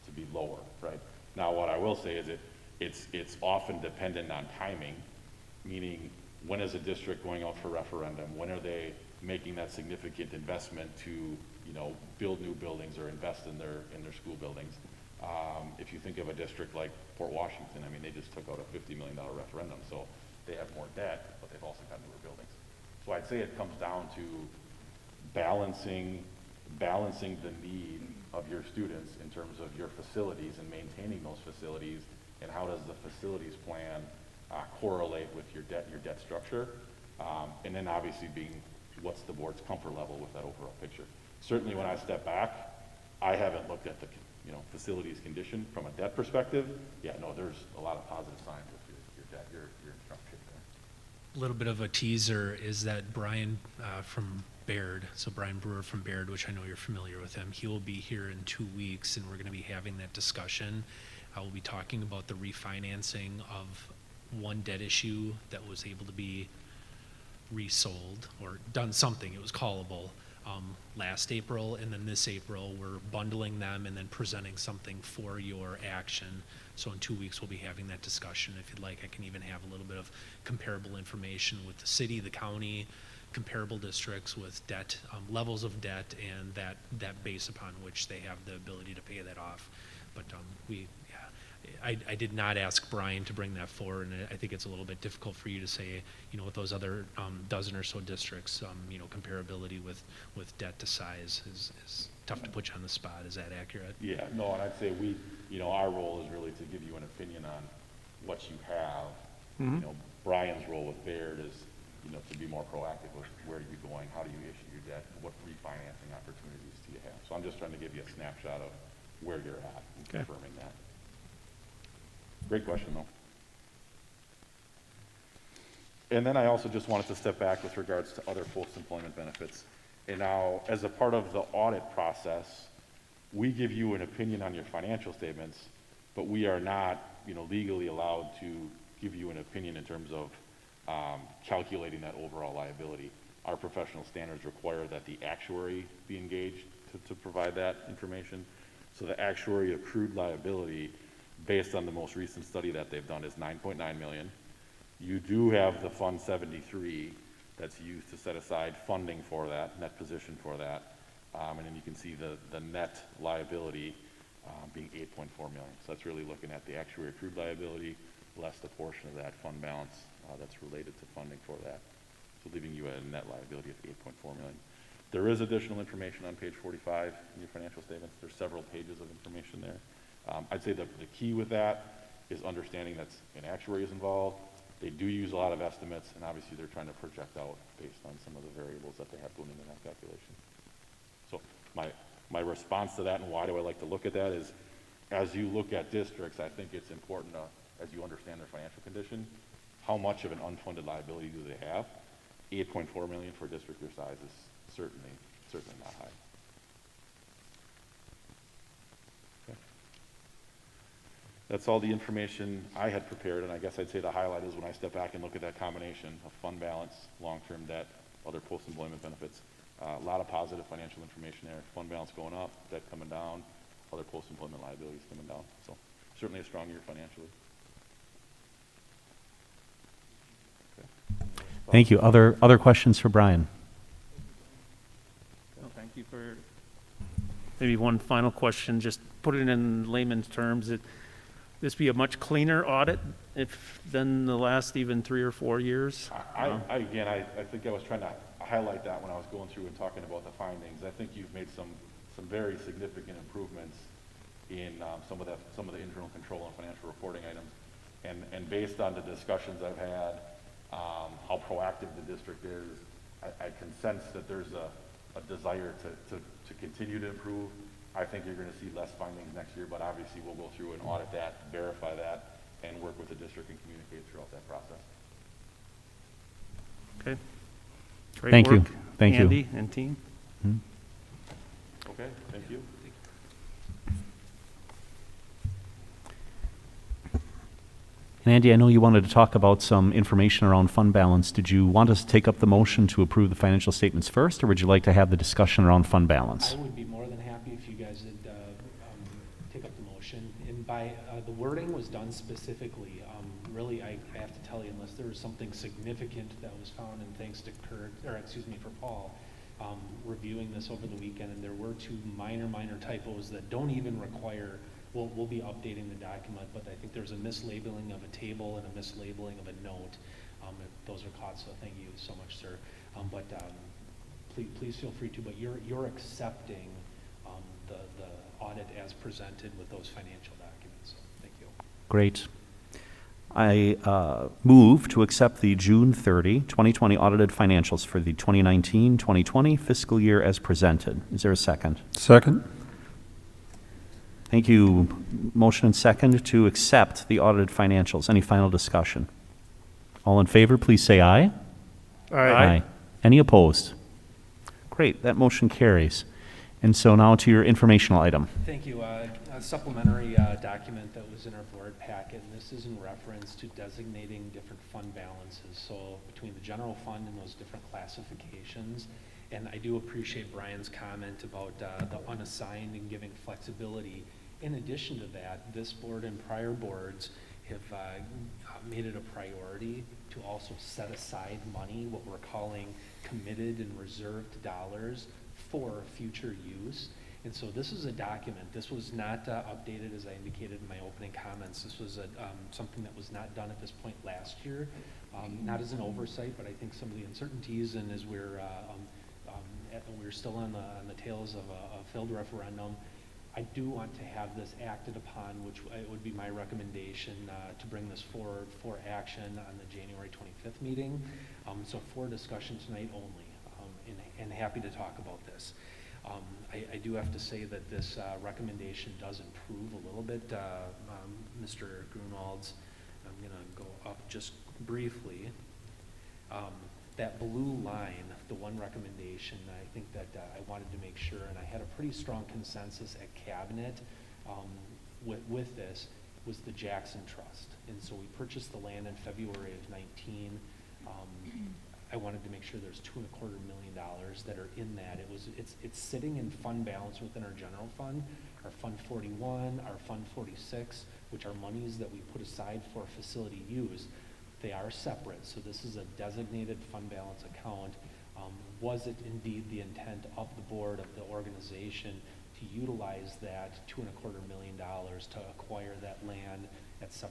to be lower, right? Now, what I will say is it's often dependent on timing, meaning when is a district going out for referendum? When are they making that significant investment to, build new buildings or invest in their school buildings? If you think of a district like Port Washington, they just took out a $50 million referendum, so they have more debt, but they've also got newer buildings. So I'd say it comes down to balancing the need of your students in terms of your facilities and maintaining those facilities and how does the facilities plan correlate with your debt structure? And then obviously what's the board's comfort level with that overall picture? Certainly when I step back, I haven't looked at the, facilities condition from a debt perspective. Yeah, no, there's a lot of positive signs with your debt, your structure there. A little bit of a teaser is that Brian from Baird, so Brian Brewer from Baird, which I know you're familiar with him, he will be here in 2 weeks, and we're going to be having that discussion. I will be talking about the refinancing of one debt issue that was able to be resold or done something. It was callable last April, and then this April we're bundling them and then presenting something for your action. So in 2 weeks we'll be having that discussion. If you'd like, I can even have a little bit of comparable information with the city, the county, comparable districts with debt, levels of debt, and that base upon which they have the ability to pay that off. But I did not ask Brian to bring that forward, and I think it's a little bit difficult for you to say, with those other dozen or so districts, comparability with debt to size is tough to put you on the spot. Is that accurate? Yeah, no, and I'd say our role is really to give you an opinion on what you have. Mm-hmm. Brian's role with Baird is, to be more proactive with where are you going, how do you issue your debt, what refinancing opportunities do you have? So I'm just trying to give you a snapshot of where you're at and Okay. confirming that. Great question, though. And then I also just wanted to step back with regards to other post-employment benefits. And now, as a part of the audit process, we give you an opinion on your financial statements, but we are not, legally allowed to give you an opinion in terms of calculating that overall liability. Our professional standards require that the actuary be engaged to provide that information. So the actuary accrued liability, based on the most recent study that they've done, is 9.9 million. You do have the Fund 73 that's used to set aside funding for that, net position for that. And then you can see the net liability being 8.4 million. So that's really looking at the actuary accrued liability less the portion of that fund balance that's related to funding for that. So leaving you at a net liability of 8.4 million. There is additional information on page 45 in your financial statements. There's several pages of information there. I'd say the key with that is understanding that an actuary is involved. They do use a lot of estimates, and obviously they're trying to project out based on some of the variables that they have going into that calculation. So my response to that, and why do I like to look at that, is as you look at districts, I think it's important to, as you understand their financial condition, how much of an unfunded liability do they have? 8.4 million for a district your size is certainly not high. That's all the information I had prepared, and I guess I'd say the highlight is when I step back and look at that combination of fund balance, long-term debt, other post-employment benefits. A lot of positive financial information there. Fund balance going up, debt coming down, other post-employment liabilities coming down. So certainly a strong year financially. Okay. Thank you. Other questions for Brian? Well, thank you for, maybe one final question, just put it in layman's terms. This be a much cleaner audit than the last even 3 or 4 years? I think I was trying to highlight that when I was going through and talking about the findings. I think you've made some very significant improvements in some of the internal control and financial reporting items. And based on the discussions I've had, how proactive the district is, I can sense that there's a desire to continue to improve. I think you're going to see less findings next year, but obviously we'll go through and audit that, verify that, and work with the district and communicate throughout that process. Okay. Great Thank you. work, Thank you. Andy and team. Okay, thank you. And Andy, I know you wanted to talk about some information around fund balance. Did you want us to take up the motion to approve the financial statements first, or would you like to have the discussion around fund balance? I would be more than happy if you guys would take up the motion. And by the wording was done specifically. Really, I have to tell you, unless there was something significant that was found, and thanks to for Paul, reviewing this over the weekend, and there were 2 minor typos that don't even require. We'll be updating the document, but I think there's a mislabeling of a table and a mislabeling of a note. Those are caught, so thank you so much, sir. But please feel free to. But you're accepting the audit as presented with those financial documents. So thank you. Great. I move to accept the June 30, 2020 audited financials for the 2019-2020 fiscal year as presented. Is there a second? Second. Thank you. Motion and second to accept the audited financials. Any final discussion? All in favor, please say aye. Aye. Any opposed? Great, that motion carries. And so now to your informational item. Thank you. A supplementary document that was in our board packet, and this is in reference to designating different fund balances. So between the general fund and those different classifications. And I do appreciate Brian's comment about the unassigned and giving flexibility. In addition to that, this board and prior boards have made it a priority to also set aside money, what we're calling committed and reserved dollars for future use. And so this is a document. This was not updated, as I indicated in my opening comments. This was something that was not done at this point last year, not as an oversight, but I think some of the uncertainties, and as we're still on the tails of a failed referendum, I do want to have this acted upon, which it would be my recommendation to bring this forward for action on the January 25th meeting. So for discussion tonight only, and happy to talk about this. I do have to say that this recommendation does improve a little bit. Mr. Grunwald's, I'm going to go up just briefly. That blue line, the one recommendation, I think that I wanted to make sure, and I had a pretty strong consensus at Cabinet with this, was the Jackson Trust. And so we purchased the land in February of 19. I wanted to make sure there's $2.25 million that are in that. It's sitting in fund balance within our general fund, our Fund 41, our Fund 46, which are monies that we put aside for facility use. They are separate, so this is a designated fund balance account. Was it indeed the intent of the board, of the organization, to utilize that $2.25 million to acquire that land at $750,000?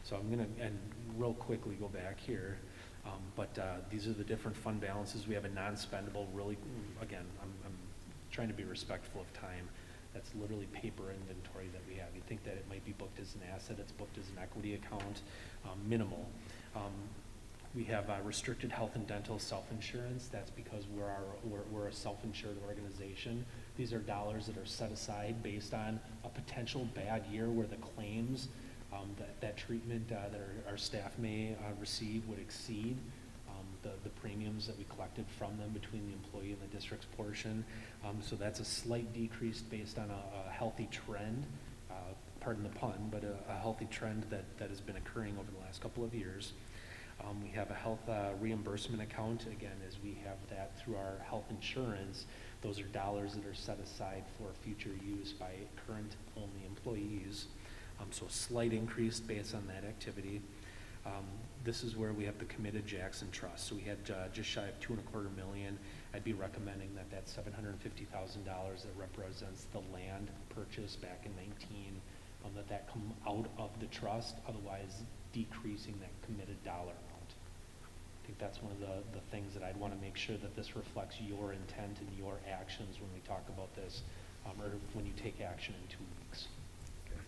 So I'm going to, and real quickly go back here, but these are the different fund balances. We have a non-spendable, really, again, I'm trying to be respectful of time. That's literally paper inventory that we have. You think that it might be booked as an asset, it's booked as an equity account, minimal. We have restricted health and dental self-insurance. That's because we're a self-insured organization. These are dollars that are set aside based on a potential bad year where the claims, that treatment that our staff may receive would exceed the premiums that we collected from them between the employee and the district's portion. So that's a slight decrease based on a healthy trend, pardon the pun, but a healthy trend that has been occurring over the last couple of years. We have a health reimbursement account, again, as we have that through our health insurance. Those are dollars that are set aside for future use by current only employees. So a slight increase based on that activity. This is where we have the committed Jackson Trust. So we had just shy of $2.25 million. I'd be recommending that $750,000 that represents the land purchase back in 19, that come out of the trust, otherwise decreasing that committed dollar amount. I think that's one of the things that I'd want to make sure that this reflects your intent and your actions when we talk about this, or when you take action in 2 weeks. Okay.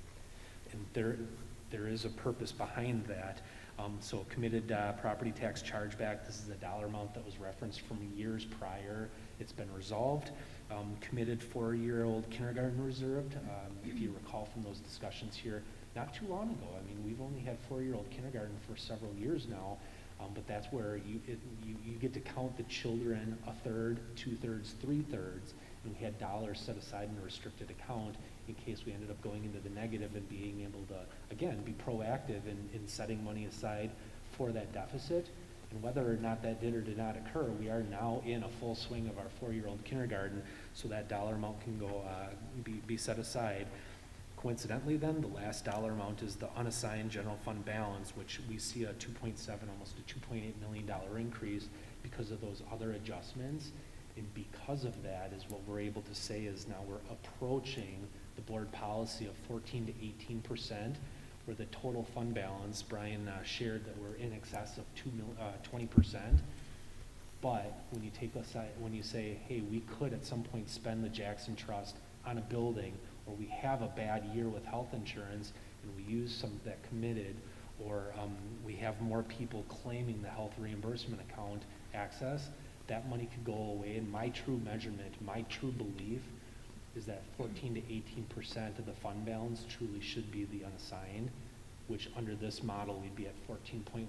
And there is a purpose behind that. So committed property tax chargeback, this is a dollar amount that was referenced from years prior. It's been resolved. Committed 4-year-old kindergarten reserved. If you recall from those discussions here, not too long ago. I mean, we've only had 4-year-old kindergarten for several years now, but that's where you get to count the children 1/3, 2/3, 3/3, and we had dollars set aside in a restricted account in case we ended up going into the negative and being able to, again, be proactive in setting money aside for that deficit. And whether or not that did or did not occur, we are now in a full swing of our 4-year-old kindergarten, so that dollar amount can go be set aside. Coincidentally then, the last dollar amount is the unassigned general fund balance, which we see a 2.7, almost a $2.8 million increase because of those other adjustments. And because of that is what we're able to say is now we're approaching the board policy of 14 to 18%, where the total fund balance, Brian shared that we're in excess of 20%. But when you take aside, when you say, hey, we could at some point spend the Jackson Trust on a building or we have a bad year with health insurance and we use some of that committed, or we have more people claiming the health reimbursement account access, that money could go away. And my true measurement, my true belief is that 14 to 18% of the fund balance truly should be the unassigned, which under this model, we'd be at 14.1%.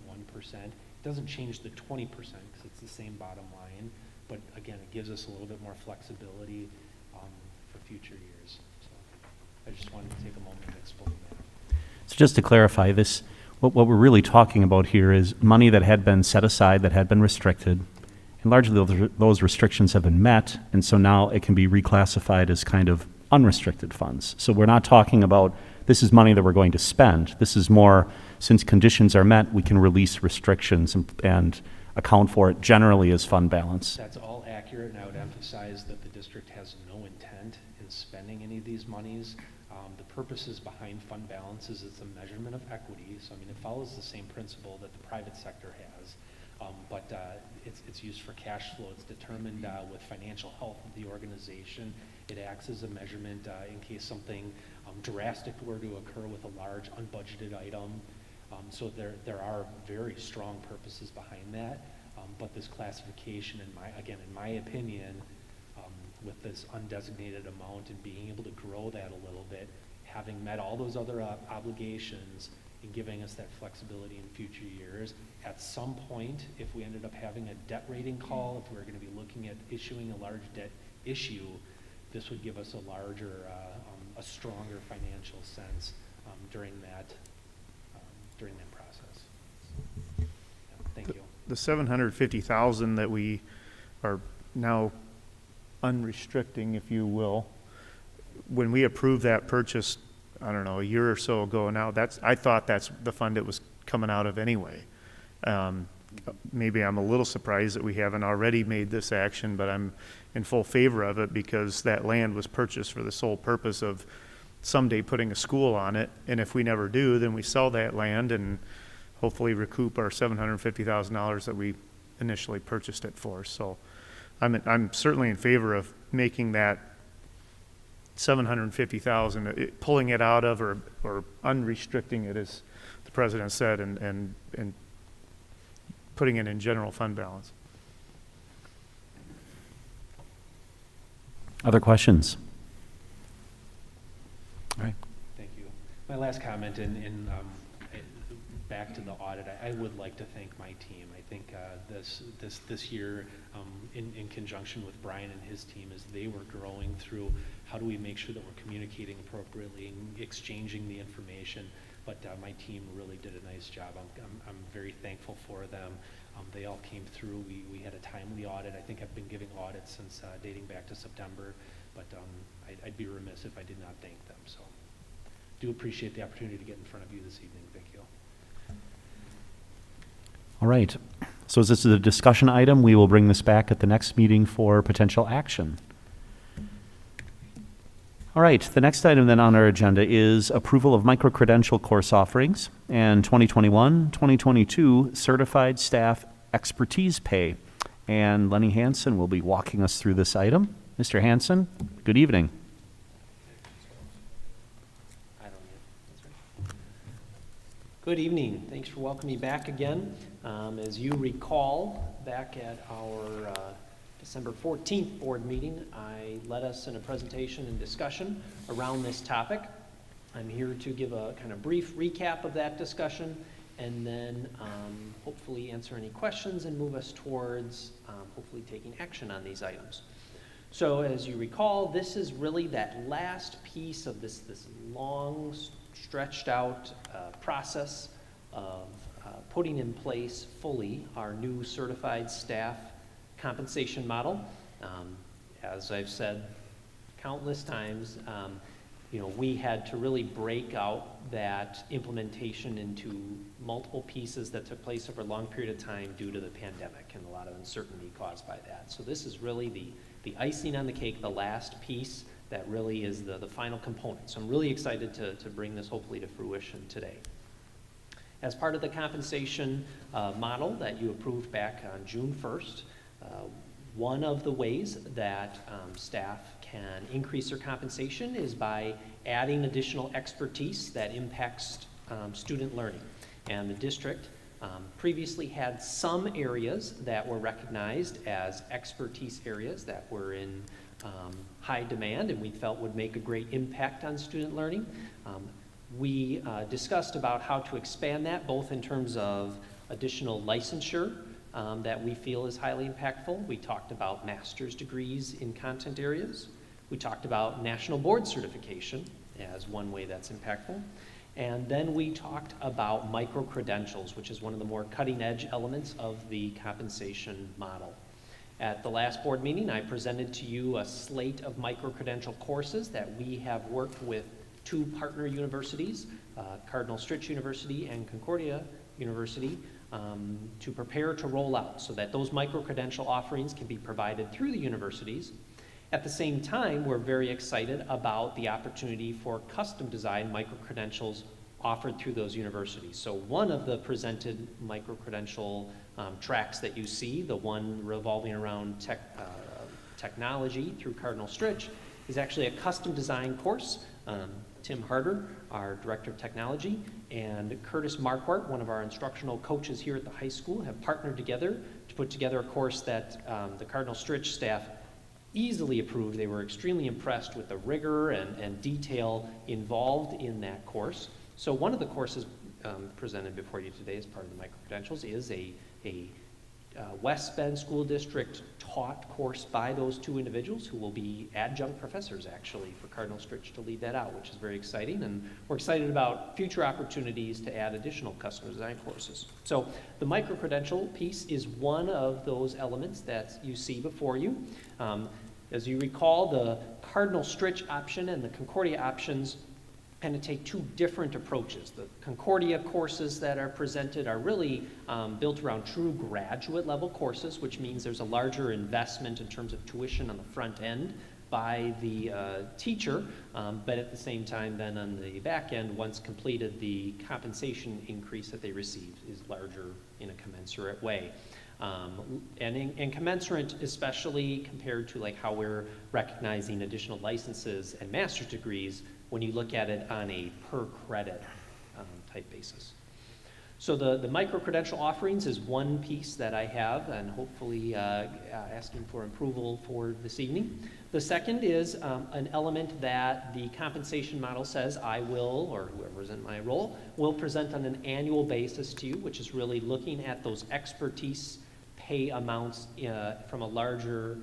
It doesn't change the 20% because it's the same bottom line, but again, it gives us a little bit more flexibility for future years. So I just wanted to take a moment and explain that. So just to clarify this, what we're really talking about here is money that had been set aside, that had been restricted, and largely those restrictions have been met, and so now it can be reclassified as kind of unrestricted funds. So we're not talking about this is money that we're going to spend. This is more, since conditions are met, we can release restrictions and account for it generally as fund balance. That's all accurate, and I would emphasize that the district has no intent in spending any of these monies. The purposes behind fund balances is a measurement of equity, so I mean, it follows the same principle that the private sector has. But it's used for cash flow. It's determined with financial health of the organization. It acts as a measurement in case something drastic were to occur with a large unbudgeted item. So there are very strong purposes behind that. But this classification, in my opinion, with this undesignated amount and being able to grow that a little bit, having met all those other obligations, and giving us that flexibility in future years. At some point, if we ended up having a debt rating call, if we were going to be looking at issuing a large debt issue, this would give us a larger, a stronger financial sense during that process. Yeah, thank you. The 750,000 that we are now unrestricting, if you will, when we approved that purchase, I don't know, a year or so ago now, I thought that's the fund it was coming out of anyway. Maybe I'm a little surprised that we haven't already made this action, but I'm in full favor of it because that land was purchased for the sole purpose of someday putting a school on it. And if we never do, then we sell that land and hopefully recoup our $750,000 that we initially purchased it for. So I'm certainly in favor of making that 750,000, pulling it out of or unrestricting it, as the president said, and putting it in general fund balance. Other questions? All right. Thank you. My last comment, back to the audit, I would like to thank my team. I think this year, in conjunction with Brian and his team, as they were growing through how do we make sure that we're communicating appropriately and exchanging the information. But my team really did a nice job. I'm very thankful for them. They all came through. We had a timely audit. I think I've been giving audits since dating back to September, but I'd be remiss if I did not thank them. So do appreciate the opportunity to get in front of you this evening. Thank you. All right. So as this is a discussion item, we will bring this back at the next meeting for potential action. All right, the next item then on our agenda is approval of micro-credential course offerings and 2021-2022 certified staff expertise pay. And Lenny Hansen will be walking us through this item. Mr. Hansen, good evening. Good evening. Thanks for welcoming me back again. As you recall, back at our December 14th board meeting, I led us in a presentation and discussion around this topic. I'm here to give a kind of brief recap of that discussion and then hopefully answer any questions and move us towards hopefully taking action on these items. So as you recall, this is really that last piece of this long, stretched out process of putting in place fully our new certified staff compensation model. As I've said countless times, we had to really break out that implementation into multiple pieces that took place over a long period of time due to the pandemic and a lot of uncertainty caused by that. So this is really the icing on the cake, the last piece that really is the final component. So I'm really excited to bring this hopefully to fruition today. As part of the compensation model that you approved back on June 1st, One of the ways that staff can increase their compensation is by adding additional expertise that impacts student learning. And the district previously had some areas that were recognized as expertise areas that were in high demand and we felt would make a great impact on student learning. We discussed about how to expand that, both in terms of additional licensure that we feel is highly impactful. We talked about master's degrees in content areas. We talked about national board certification as one way that's impactful. And then we talked about micro-credentials, which is one of the more cutting-edge elements of the compensation model. At the last board meeting, I presented to you a slate of micro-credential courses that we have worked with 2 partner universities, Cardinal Stritch University and Concordia University, to prepare to roll out so that those micro-credential offerings can be provided through the universities. At the same time, we're very excited about the opportunity for custom-designed micro-credentials offered through those universities. So one of the presented micro-credential tracks that you see, the one revolving around technology through Cardinal Stritch, is actually a custom-designed course. Tim Harder, our Director of Technology, and Curtis Marquardt, one of our instructional coaches here at the high school, have partnered together to put together a course that the Cardinal Stritch staff easily approved. They were extremely impressed with the rigor and detail involved in that course. So one of the courses presented before you today as part of the micro-credentials is a West Bend School District taught course by those 2 individuals who will be adjunct professors actually for Cardinal Stritch to lead that out, which is very exciting. And we're excited about future opportunities to add additional custom design courses. So the micro-credential piece is one of those elements that you see before you. As you recall, the Cardinal Stritch option and the Concordia options kind of take 2 different approaches. The Concordia courses that are presented are really built around true graduate level courses, which means there's a larger investment in terms of tuition on the front end by the teacher, but at the same time then on the back end, once completed, the compensation increase that they receive is larger in a commensurate way. And commensurate, especially compared to like how we're recognizing additional licenses and master's degrees when you look at it on a per credit type basis. So the micro-credential offerings is one piece that I have and hopefully asking for approval for this evening. The second is an element that the compensation model says I will, or whoever's in my role, will present on an annual basis to you, which is really looking at those expertise pay amounts from a larger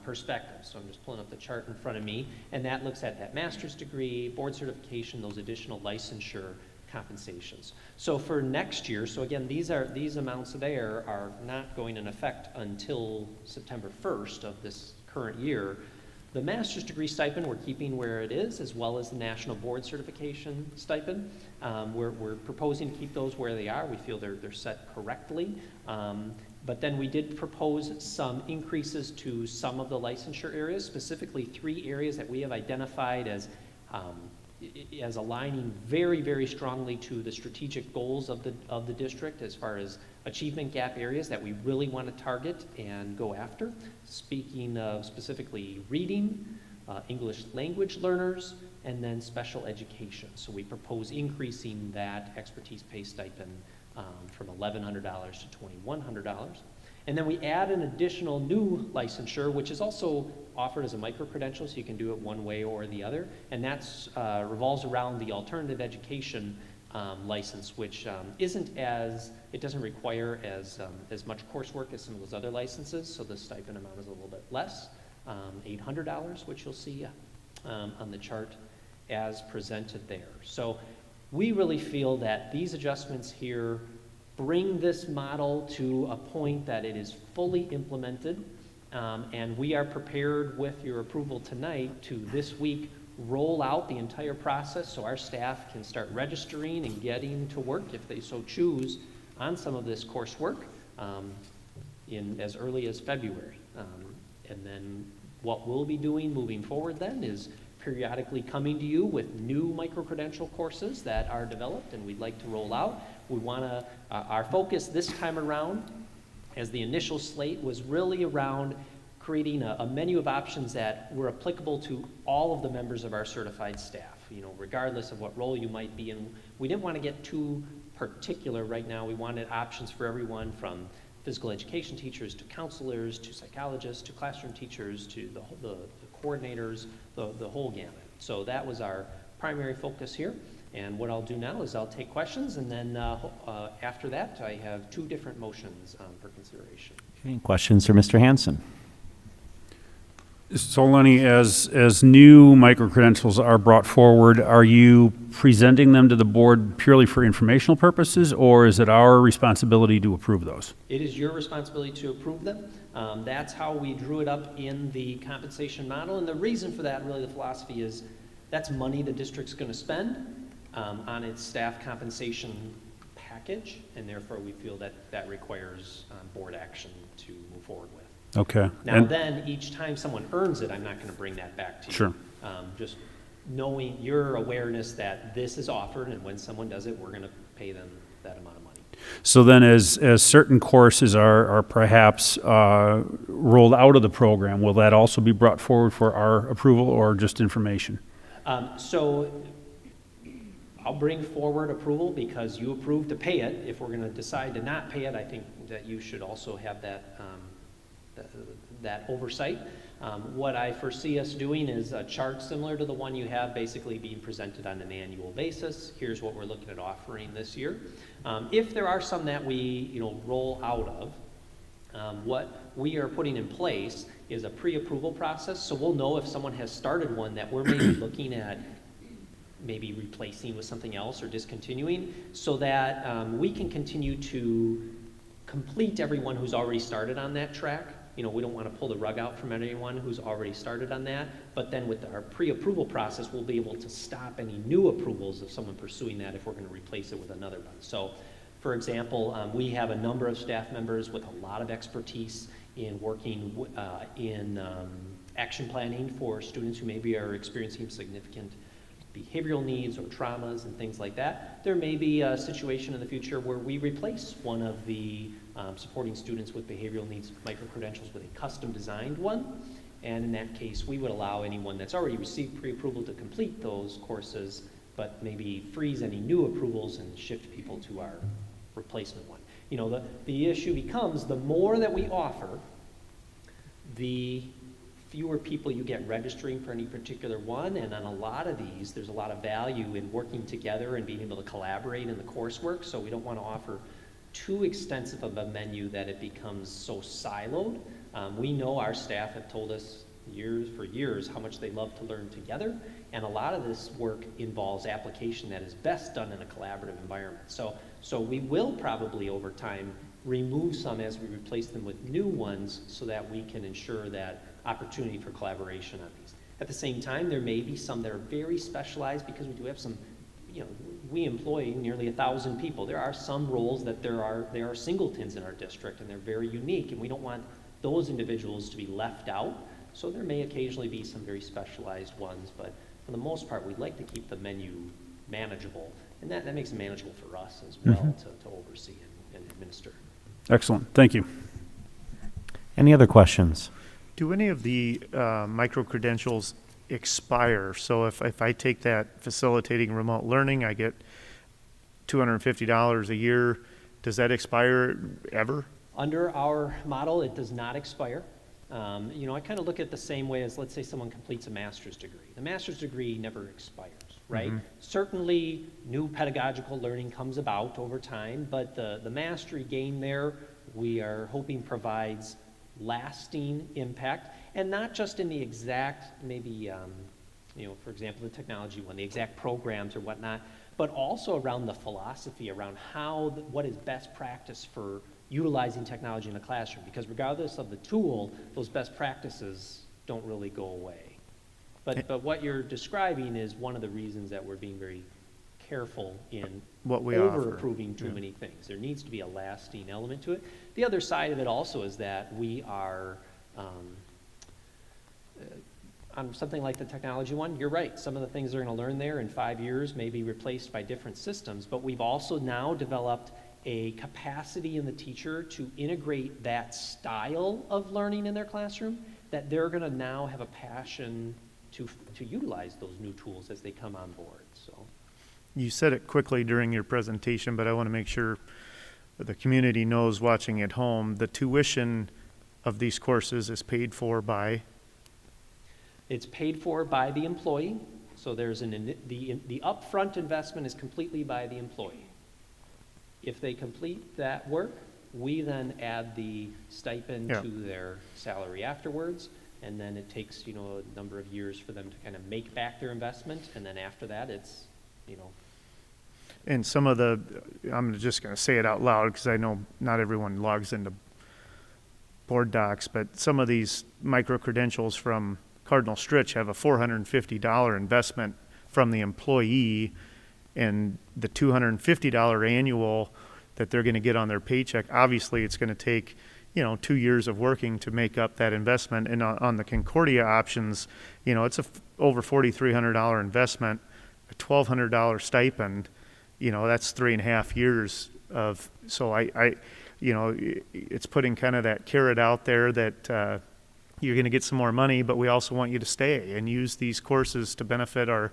perspective. So I'm just pulling up the chart in front of me, and that looks at that master's degree, board certification, those additional licensure compensations. So for next year, so again, these amounts there are not going in effect until September 1st of this current year. The master's degree stipend we're keeping where it is, as well as the national board certification stipend. We're proposing to keep those where they are. We feel they're set correctly. But then we did propose some increases to some of the licensure areas, specifically 3 areas that we have identified as aligning very, very strongly to the strategic goals of the district as far as achievement gap areas that we really want to target and go after. Speaking of specifically reading, English language learners, and then special education. So we propose increasing that expertise pay stipend from $1,100 to $2,100. And then we add an additional new licensure, which is also offered as a micro-credential, so you can do it one way or the other. And that revolves around the alternative education license, which it doesn't require as much coursework as some of those other licenses, so the stipend amount is a little bit less, $800, which you'll see on the chart as presented there. So we really feel that these adjustments here bring this model to a point that it is fully implemented, and we are prepared with your approval tonight to this week roll out the entire process so our staff can start registering and getting to work if they so choose on some of this coursework in as early as February. And then what we'll be doing moving forward then is periodically coming to you with new micro-credential courses that are developed and we'd like to roll out. We want to, our focus this time around, as the initial slate was really around creating a menu of options that were applicable to all of the members of our certified staff, regardless of what role you might be in. We didn't want to get too particular right now. We wanted options for everyone from physical education teachers to counselors to psychologists to classroom teachers to the coordinators, the whole gamut. So that was our primary focus here. And what I'll do now is I'll take questions, and then after that, I have 2 different motions for consideration. Okay, questions for Mr. Hanson? So Lenny, as new micro-credentials are brought forward, are you presenting them to the board purely for informational purposes, or is it our responsibility to approve those? It is your responsibility to approve them. That's how we drew it up in the compensation model, and the reason for that, really the philosophy is, that's money the district's going to spend on its staff compensation package, and therefore we feel that that requires board action to move forward with. Okay. Now then, each time someone earns it, I'm not going to bring that back to you. Sure. Just knowing your awareness that this is offered, and when someone does it, we're going to pay them that amount of money. So then as certain courses are perhaps rolled out of the program, will that also be brought forward for our approval or just information? So I'll bring forward approval because you approved to pay it. If we're going to decide to not pay it, I think that you should also have that that oversight. What I foresee us doing is a chart similar to the one you have, basically being presented on an annual basis. Here's what we're looking at offering this year. If there are some that we roll out of, what we are putting in place is a pre-approval process. So we'll know if someone has started one that we're maybe looking at maybe replacing with something else or discontinuing, so that we can continue to complete everyone who's already started on that track. We don't want to pull the rug out from anyone who's already started on that, but then with our pre-approval process, we'll be able to stop any new approvals of someone pursuing that if we're going to replace it with another one. So, for example, we have a number of staff members with a lot of expertise in working in action planning for students who maybe are experiencing significant behavioral needs or traumas and things like that. There may be a situation in the future where we replace one of the supporting students with behavioral needs micro-credentials with a custom designed one. And in that case, we would allow anyone that's already received pre-approval to complete those courses, but maybe freeze any new approvals and shift people to our replacement one. The issue becomes the more that we offer, the fewer people you get registering for any particular one, and on a lot of these, there's a lot of value in working together and being able to collaborate in the coursework, so we don't want to offer too extensive of a menu that it becomes so siloed. We know our staff have told us for years how much they love to learn together, and a lot of this work involves application that is best done in a collaborative environment. So we will probably over time remove some as we replace them with new ones so that we can ensure that opportunity for collaboration on these. At the same time, there may be some that are very specialized because we do have some, we employ nearly 1,000 people. There are some roles that there are singletons in our district and they're very unique, and we don't want those individuals to be left out. So there may occasionally be some very specialized ones, but for the most part, we'd like to keep the menu manageable, and that makes it manageable for us as well to oversee and administer. Excellent. Thank you. Any other questions? Do any of the micro-credentials expire? So if I take that facilitating remote learning, I get $250 a year. Does that expire ever? Under our model, it does not expire. I kind of look at it the same way as, let's say someone completes a master's degree. The master's degree never expires, right? Certainly, new pedagogical learning comes about over time, but the mastery gained there, we are hoping provides lasting impact, and not just in the exact, maybe, for example, the technology one, the exact programs or whatnot, but also around the philosophy, around what is best practice for utilizing technology in the classroom, because regardless of the tool, those best practices don't really go away. But what you're describing is one of the reasons that we're being very careful in what we over-approving too many things. There needs to be a lasting element to it. The other side of it also is that we are, on something like the technology one, you're right, some of the things they're going to learn there in 5 years may be replaced by different systems, but we've also now developed a capacity in the teacher to integrate that style of learning in their classroom that they're going to now have a passion to utilize those new tools as they come on board. So You said it quickly during your presentation, but I want to make sure the community knows watching at home, the tuition of these courses is paid for by? it's paid for by the employee. So there's the upfront investment is completely by the employee. If they complete that work, we then add the stipend Yeah. to their salary afterwards, and then it takes, a number of years for them to kind of make back their investment, and then after that, it's, And some of I'm just going to say it out loud because I know not everyone logs into board docs, but some of these micro-credentials from Cardinal Stritch have a $450 investment from the employee, and the $250 annual that they're going to get on their paycheck, obviously it's going to take, 2 years of working to make up that investment. And on the Concordia options, it's over $4,300 investment, a $1,200 stipend, that's 3.5 years of, so it's putting kind of that carrot out there that you're going to get some more money, but we also want you to stay and use these courses to benefit our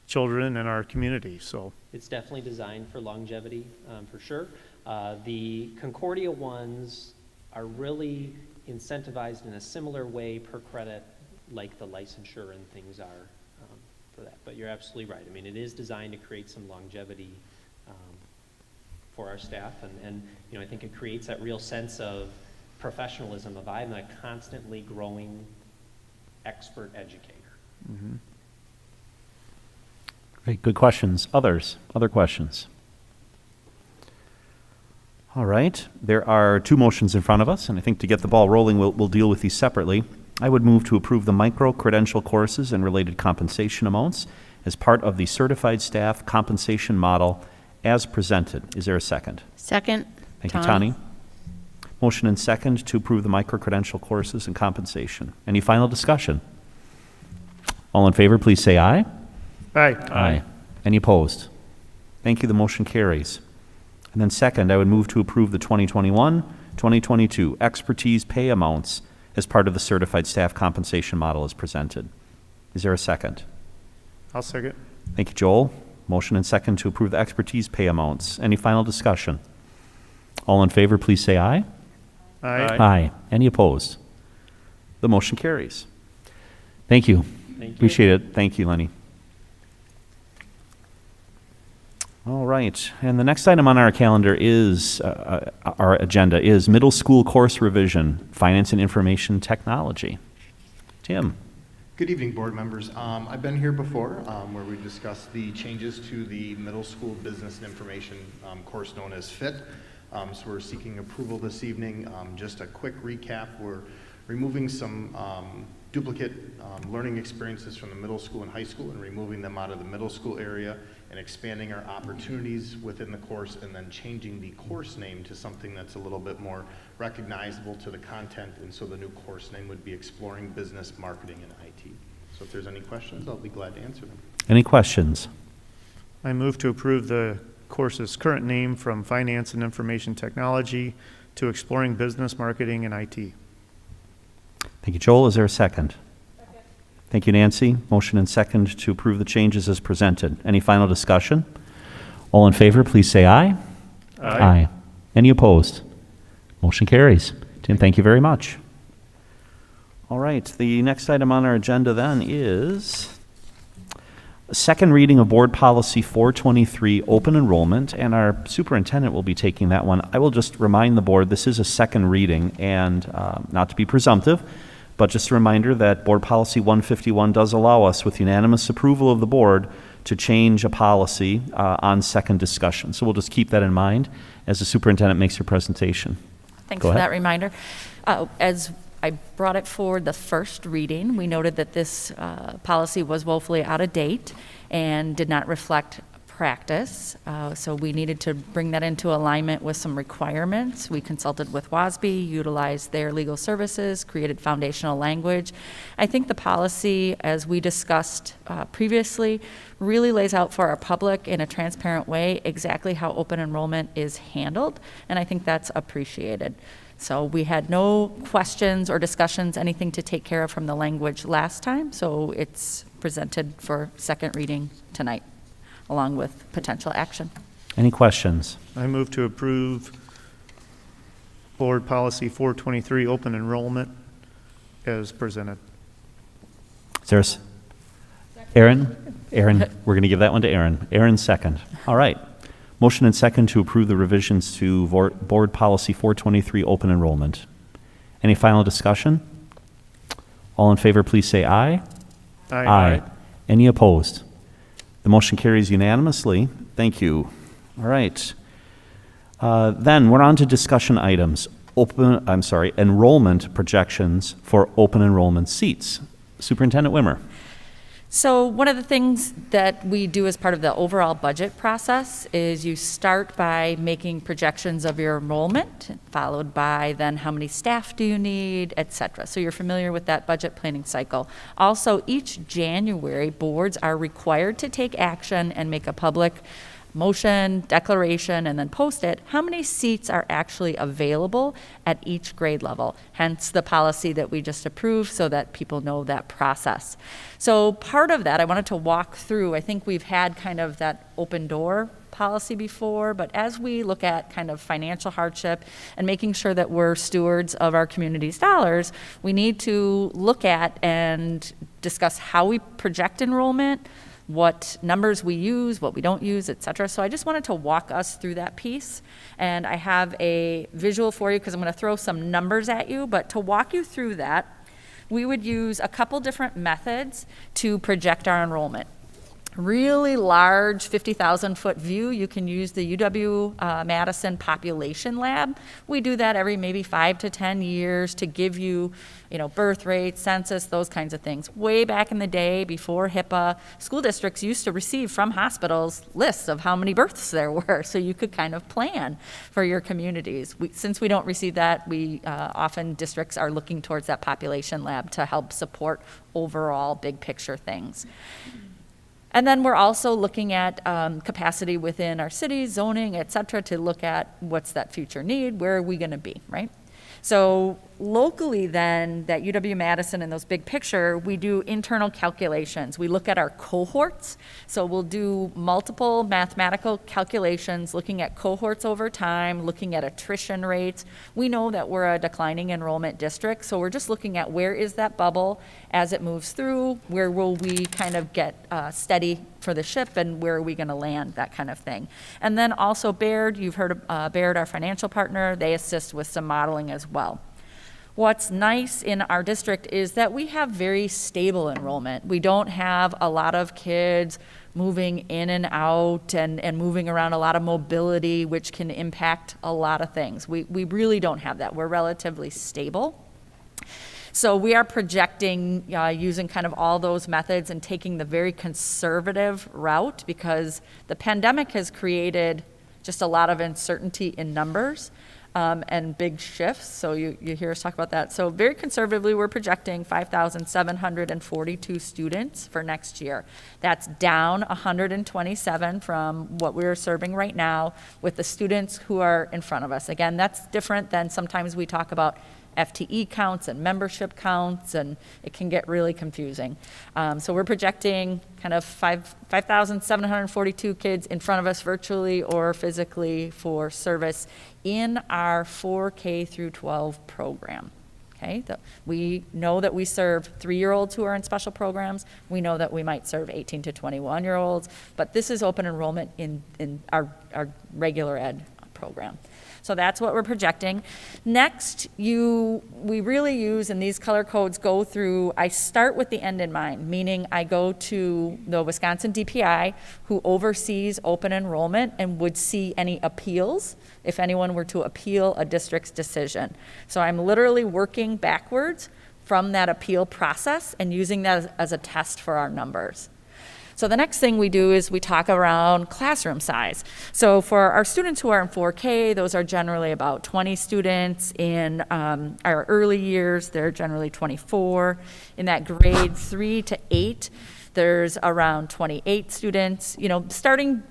children and our community. So it's definitely designed for longevity, for sure. The Concordia ones are really incentivized in a similar way per credit like the licensure and things are for that. But you're absolutely right. I mean, it is designed to create some longevity for our staff. And I think it creates that real sense of professionalism of I'm a constantly growing expert educator. mm-hmm. Great, good questions. Other questions? All right, there are 2 motions in front of us, and I think to get the ball rolling, we'll deal with these separately. I would move to approve the micro-credential courses and related compensation amounts as part of the certified staff compensation model as presented. Is there a second? Second. Thank you, Tani. Motion and second to approve the micro-credential courses and compensation. Any final discussion? All in favor, please say aye. Aye. Aye. Any opposed? Thank you, the motion carries. And then second, I would move to approve the 2021-2022 expertise pay amounts as part of the certified staff compensation model as presented. Is there a second? I'll second. Thank you, Joel. Motion and second to approve the expertise pay amounts. Any final discussion? All in favor, please say aye. Aye. Aye. Any opposed? The motion carries. Thank you. Thank you. Appreciate it. Thank you, Lenny. All right, and the next item on our calendar is, our agenda is middle school course revision, finance and information technology. Tim. Good evening, board members. I've been here before where we discussed the changes to the middle school business and information course known as FIT. So we're seeking approval this evening. Just a quick recap, we're removing some duplicate learning experiences from the middle school and high school and removing them out of the middle school area and expanding our opportunities within the course, and then changing the course name to something that's a little bit more recognizable to the content. And so the new course name would be Exploring Business, Marketing, and IT. So if there's any questions, I'll be glad to answer them. Any questions? I move to approve the course's current name from Finance and Information Technology to Exploring Business, Marketing, and IT. Thank you, Joel. Is there a second? Thank you, Nancy. Motion and second to approve the changes as presented. Any final discussion? All in favor, please say aye. Aye. Any opposed? Motion carries. Tim, thank you very much. All right, the next item on our agenda then is a second reading of Board Policy 423, open enrollment, and our superintendent will be taking that one. I will just remind the board this is a second reading, and not to be presumptive, but just a reminder that Board Policy 151 does allow us, with unanimous approval of the board, to change a policy on second discussion. So we'll just keep that in mind as the superintendent makes her presentation. Thanks Go for ahead. that reminder. As I brought it forward the first reading, we noted that this policy was woefully out of date and did not reflect practice. So we needed to bring that into alignment with some requirements. We consulted with WASB, utilized their legal services, created foundational language. I think the policy, as we discussed previously, really lays out for our public in a transparent way exactly how open enrollment is handled, and I think that's appreciated. So we had no questions or discussions, anything to take care of from the language last time, so it's presented for second reading tonight, along with potential action. Any questions? I move to approve Board Policy 423, open enrollment, as presented. Is there Aaron, we're going to give that one to Aaron. Aaron, second. All right. Motion and second to approve the revisions to Board Policy 423, open enrollment. Any final discussion? All in favor, please say aye. Aye. Any opposed? The motion carries unanimously. Thank you. All right. Then we're on to discussion items. Enrollment projections for open enrollment seats. Superintendent Wimmer. So one of the things that we do as part of the overall budget process is you start by making projections of your enrollment, followed by then how many staff do you need, et cetera. So you're familiar with that budget planning cycle. Also, each January, boards are required to take action and make a public motion, declaration, and then post it, how many seats are actually available at each grade level. Hence the policy that we just approved so that people know that process. So part of that I wanted to walk through. I think we've had kind of that open door policy before, but as we look at kind of financial hardship and making sure that we're stewards of our community's dollars, we need to look at and discuss how we project enrollment, what numbers we use, what we don't use, et cetera. So I just wanted to walk us through that piece. And I have a visual for you because I'm going to throw some numbers at you, but to walk you through that, we would use a couple different methods to project our enrollment. Really large 50,000 foot view, you can use the UW-Madison Population Lab. We do that every maybe 5 to 10 years to give you, birth rate, census, those kinds of things. Way back in the day, before HIPAA, school districts used to receive from hospitals lists of how many births there were, so you could kind of plan for your communities. Since we don't receive that, often districts are looking towards that population lab to help support overall big picture things. And then we're also looking at capacity within our cities, zoning, et cetera, to look at what's that future need, where are we going to be, right? So locally then, that UW-Madison and those big picture, we do internal calculations. We look at our cohorts. So we'll do multiple mathematical calculations, looking at cohorts over time, looking at attrition rates. We know that we're a declining enrollment district, so we're just looking at where is that bubble as it moves through, where will we kind of get steady for the ship, and where are we going to land, that kind of thing. And then also Baird, you've heard of Baird, our financial partner, they assist with some modeling as well. What's nice in our district is that we have very stable enrollment. We don't have a lot of kids moving in and out and moving around, a lot of mobility, which can impact a lot of things. We really don't have that. We're relatively stable. So we are projecting using kind of all those methods and taking the very conservative route, because the pandemic has created just a lot of uncertainty in numbers and big shifts. So you hear us talk about that. So very conservatively, we're projecting 5,742 students for next year. That's down 127 from what we're serving right now with the students who are in front of us. Again, that's different than sometimes we talk about FTE counts and membership counts, and it can get really confusing. So we're projecting kind of 5,742 kids in front of us virtually or physically for service in our 4K through 12 program. Okay, we know that we serve 3-year-olds who are in special programs. We know that we might serve 18 to 21-year-olds, but this is open enrollment in our regular ed program. So that's what we're projecting. Next, we really use, and these color codes go through, I start with the end in mind, meaning I go to the Wisconsin DPI, who oversees open enrollment and would see any appeals if anyone were to appeal a district's decision. So I'm literally working backwards from that appeal process and using that as a test for our numbers. So the next thing we do is we talk around classroom size. So for our students who are in 4K, those are generally about 20 students. In our early years, they're generally 24. In that grade 3 to 8, there's around 28 students. Starting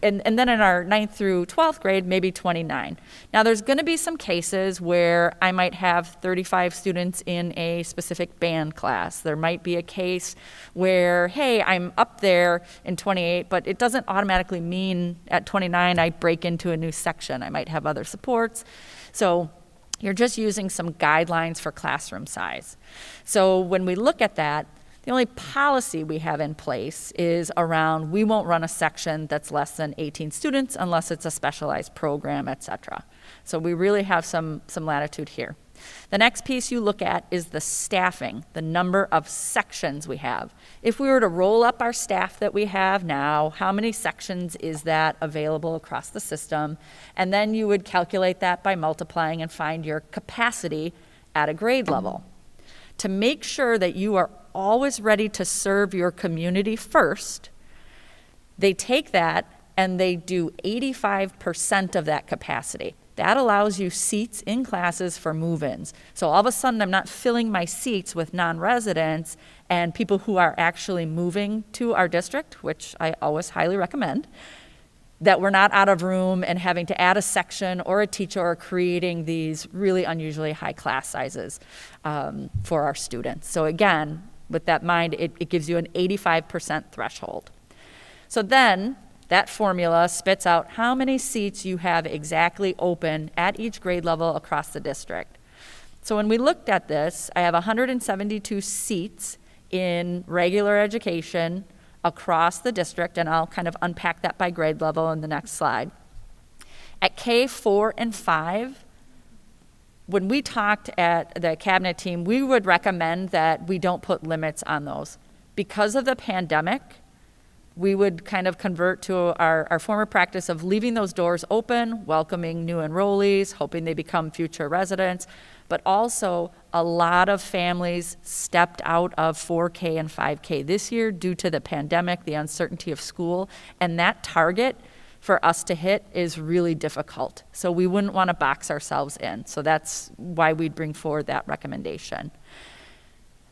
and then in our 9th through 12th grade, maybe 29. Now, there's going to be some cases where I might have 35 students in a specific band class. There might be a case where, hey, I'm up there in 28, but it doesn't automatically mean at 29 I break into a new section. I might have other supports. So you're just using some guidelines for classroom size. So when we look at that, the only policy we have in place is around we won't run a section that's less than 18 students unless it's a specialized program, et cetera. So we really have some latitude here. The next piece you look at is the staffing, the number of sections we have. If we were to roll up our staff that we have now, how many sections is that available across the system? And then you would calculate that by multiplying and find your capacity at a grade level. To make sure that you are always ready to serve your community first, they take that and they do 85% of that capacity. That allows you seats in classes for move-ins. So all of a sudden, I'm not filling my seats with non-residents and people who are actually moving to our district, which I always highly recommend, that we're not out of room and having to add a section or a teacher or creating these really unusually high class sizes for our students. So again, with that in mind, it gives you an 85% threshold. So then that formula spits out how many seats you have exactly open at each grade level across the district. So when we looked at this, I have 172 seats in regular education across the district, and I'll kind of unpack that by grade level in the next slide. At K4 and 5, when we talked at the cabinet team, we would recommend that we don't put limits on those. Because of the pandemic, we would kind of convert to our former practice of leaving those doors open, welcoming new enrollees, hoping they become future residents, but also a lot of families stepped out of 4K and 5K this year due to the pandemic, the uncertainty of school, and that target for us to hit is really difficult. So we wouldn't want to box ourselves in. So that's why we'd bring forward that recommendation.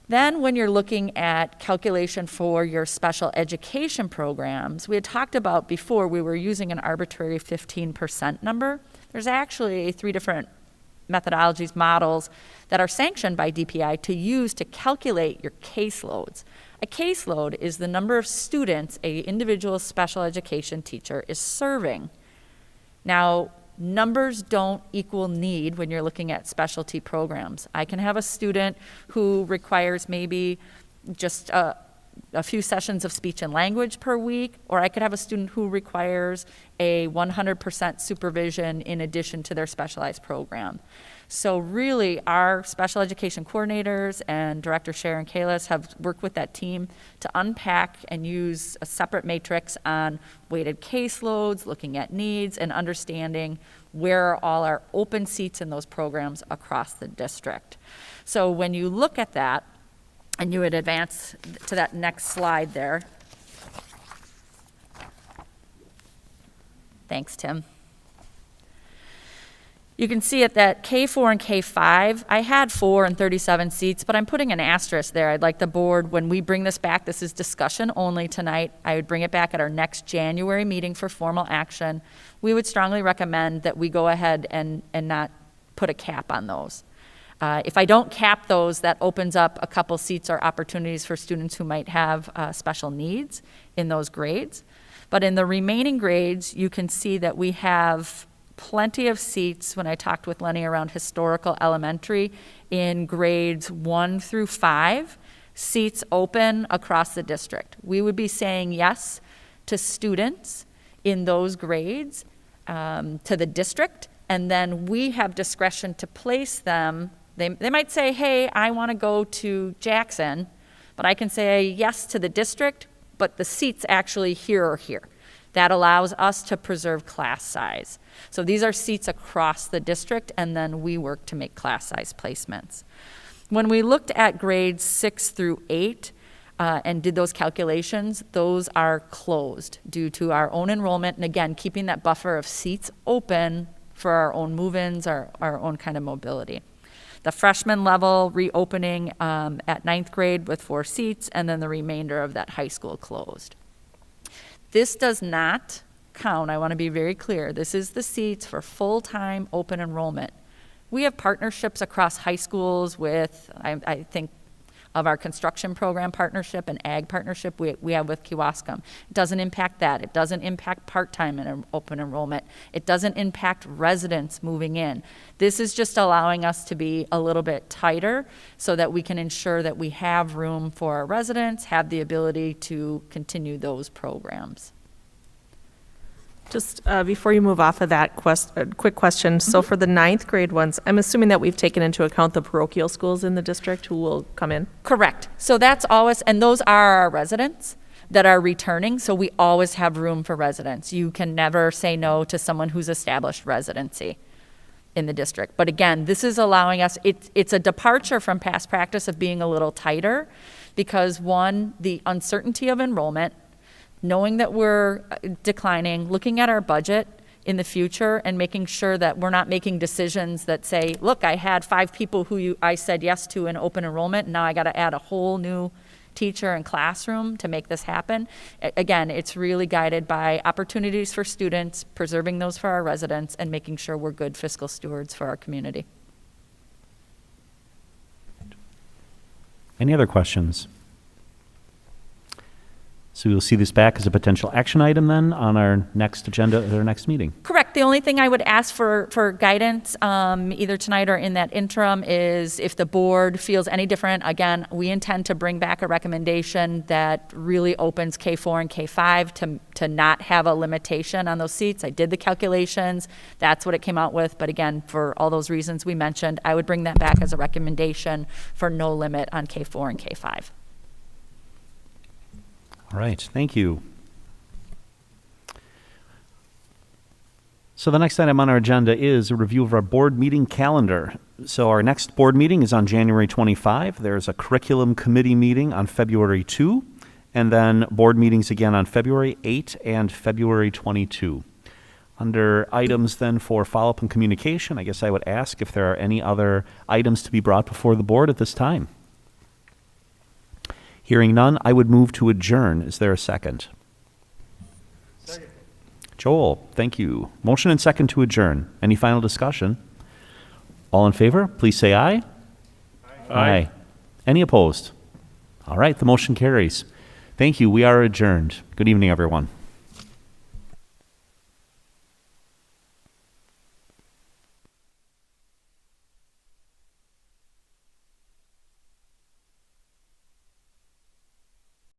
Then when you're looking at calculation for your special education programs, we had talked about before we were using an arbitrary 15% number. There's actually 3 different methodologies, models that are sanctioned by DPI to use to calculate your caseloads. A caseload is the number of students an individual special education teacher is serving. Now, numbers don't equal need when you're looking at specialty programs. I can have a student who requires maybe just a few sessions of speech and language per week, or I could have a student who requires a 100% supervision in addition to their specialized program. So really, our special education coordinators and Director Sharon Kalis have worked with that team to unpack and use a separate matrix on weighted caseloads, looking at needs, and understanding where are all our open seats in those programs across the district. So when you look at that, and you would advance to that next slide there. Thanks, Tim. You can see at that K4 and K5, I had 4 and 37 seats, but I'm putting an asterisk there. I'd like the board, when we bring this back, this is discussion only tonight, I would bring it back at our next January meeting for formal action. We would strongly recommend that we go ahead and not put a cap on those. If I don't cap those, that opens up a couple seats or opportunities for students who might have special needs in those grades. But in the remaining grades, you can see that we have plenty of seats when I talked with Lenny around historical elementary in grades 1 through 5, seats open across the district. We would be saying yes to students in those grades to the district, and then we have discretion to place them. They might say, hey, I want to go to Jackson, but I can say yes to the district, but the seats actually here or here. That allows us to preserve class size. So these are seats across the district, and then we work to make class size placements. When we looked at grades 6 through 8 and did those calculations, those are closed due to our own enrollment, and again, keeping that buffer of seats open for our own move-ins, our own kind of mobility. The freshman level reopening at 9th grade with 4 seats, and then the remainder of that high school closed. This does not count, I want to be very clear, this is the seats for full-time open enrollment. We have partnerships across high schools with, I think, of our construction program partnership and ag partnership we have with Kewaskum. It doesn't impact that. It doesn't impact part-time and open enrollment. It doesn't impact residents moving in. This is just allowing us to be a little bit tighter so that we can ensure that we have room for our residents, have the ability to continue those programs. Just before you move off of that, quick question. So for the ninth grade ones, I'm assuming that we've taken into account the parochial schools in the district who will come in? Correct. So that's always, and those are our residents that are returning, so we always have room for residents. You can never say no to someone who's established residency in the district. But again, this is allowing us, it's a departure from past practice of being a little tighter because one, the uncertainty of enrollment, knowing that we're declining, looking at our budget in the future and making sure that we're not making decisions that say, look, I had 5 people who I said yes to in open enrollment, and now I got to add a whole new teacher and classroom to make this happen. Again, it's really guided by opportunities for students, preserving those for our residents, and making sure we're good fiscal stewards for our community. Any other questions? So we'll see this back as a potential action item then on our next agenda at our next meeting. Correct. The only thing I would ask for guidance, either tonight or in that interim, is if the board feels any different. Again, we intend to bring back a recommendation that really opens K4 and K5 to not have a limitation on those seats. I did the calculations. That's what it came out with. But again, for all those reasons we mentioned, I would bring that back as a recommendation for no limit on K4 and K5. All right, thank you. So the next item on our agenda is a review of our board meeting calendar. So our next board meeting is on January 25. There's a curriculum committee meeting on February 2, and then board meetings again on February 8 and February 22. Under items then for follow-up and communication, I guess I would ask if there are any other items to be brought before the board at this time. Hearing none, I would move to adjourn. Is there a second? Second. Joel, thank you. Motion and second to adjourn. Any final discussion? All in favor, please say aye. Aye. Any opposed? All right, the motion carries. Thank you. We are adjourned. Good evening, everyone.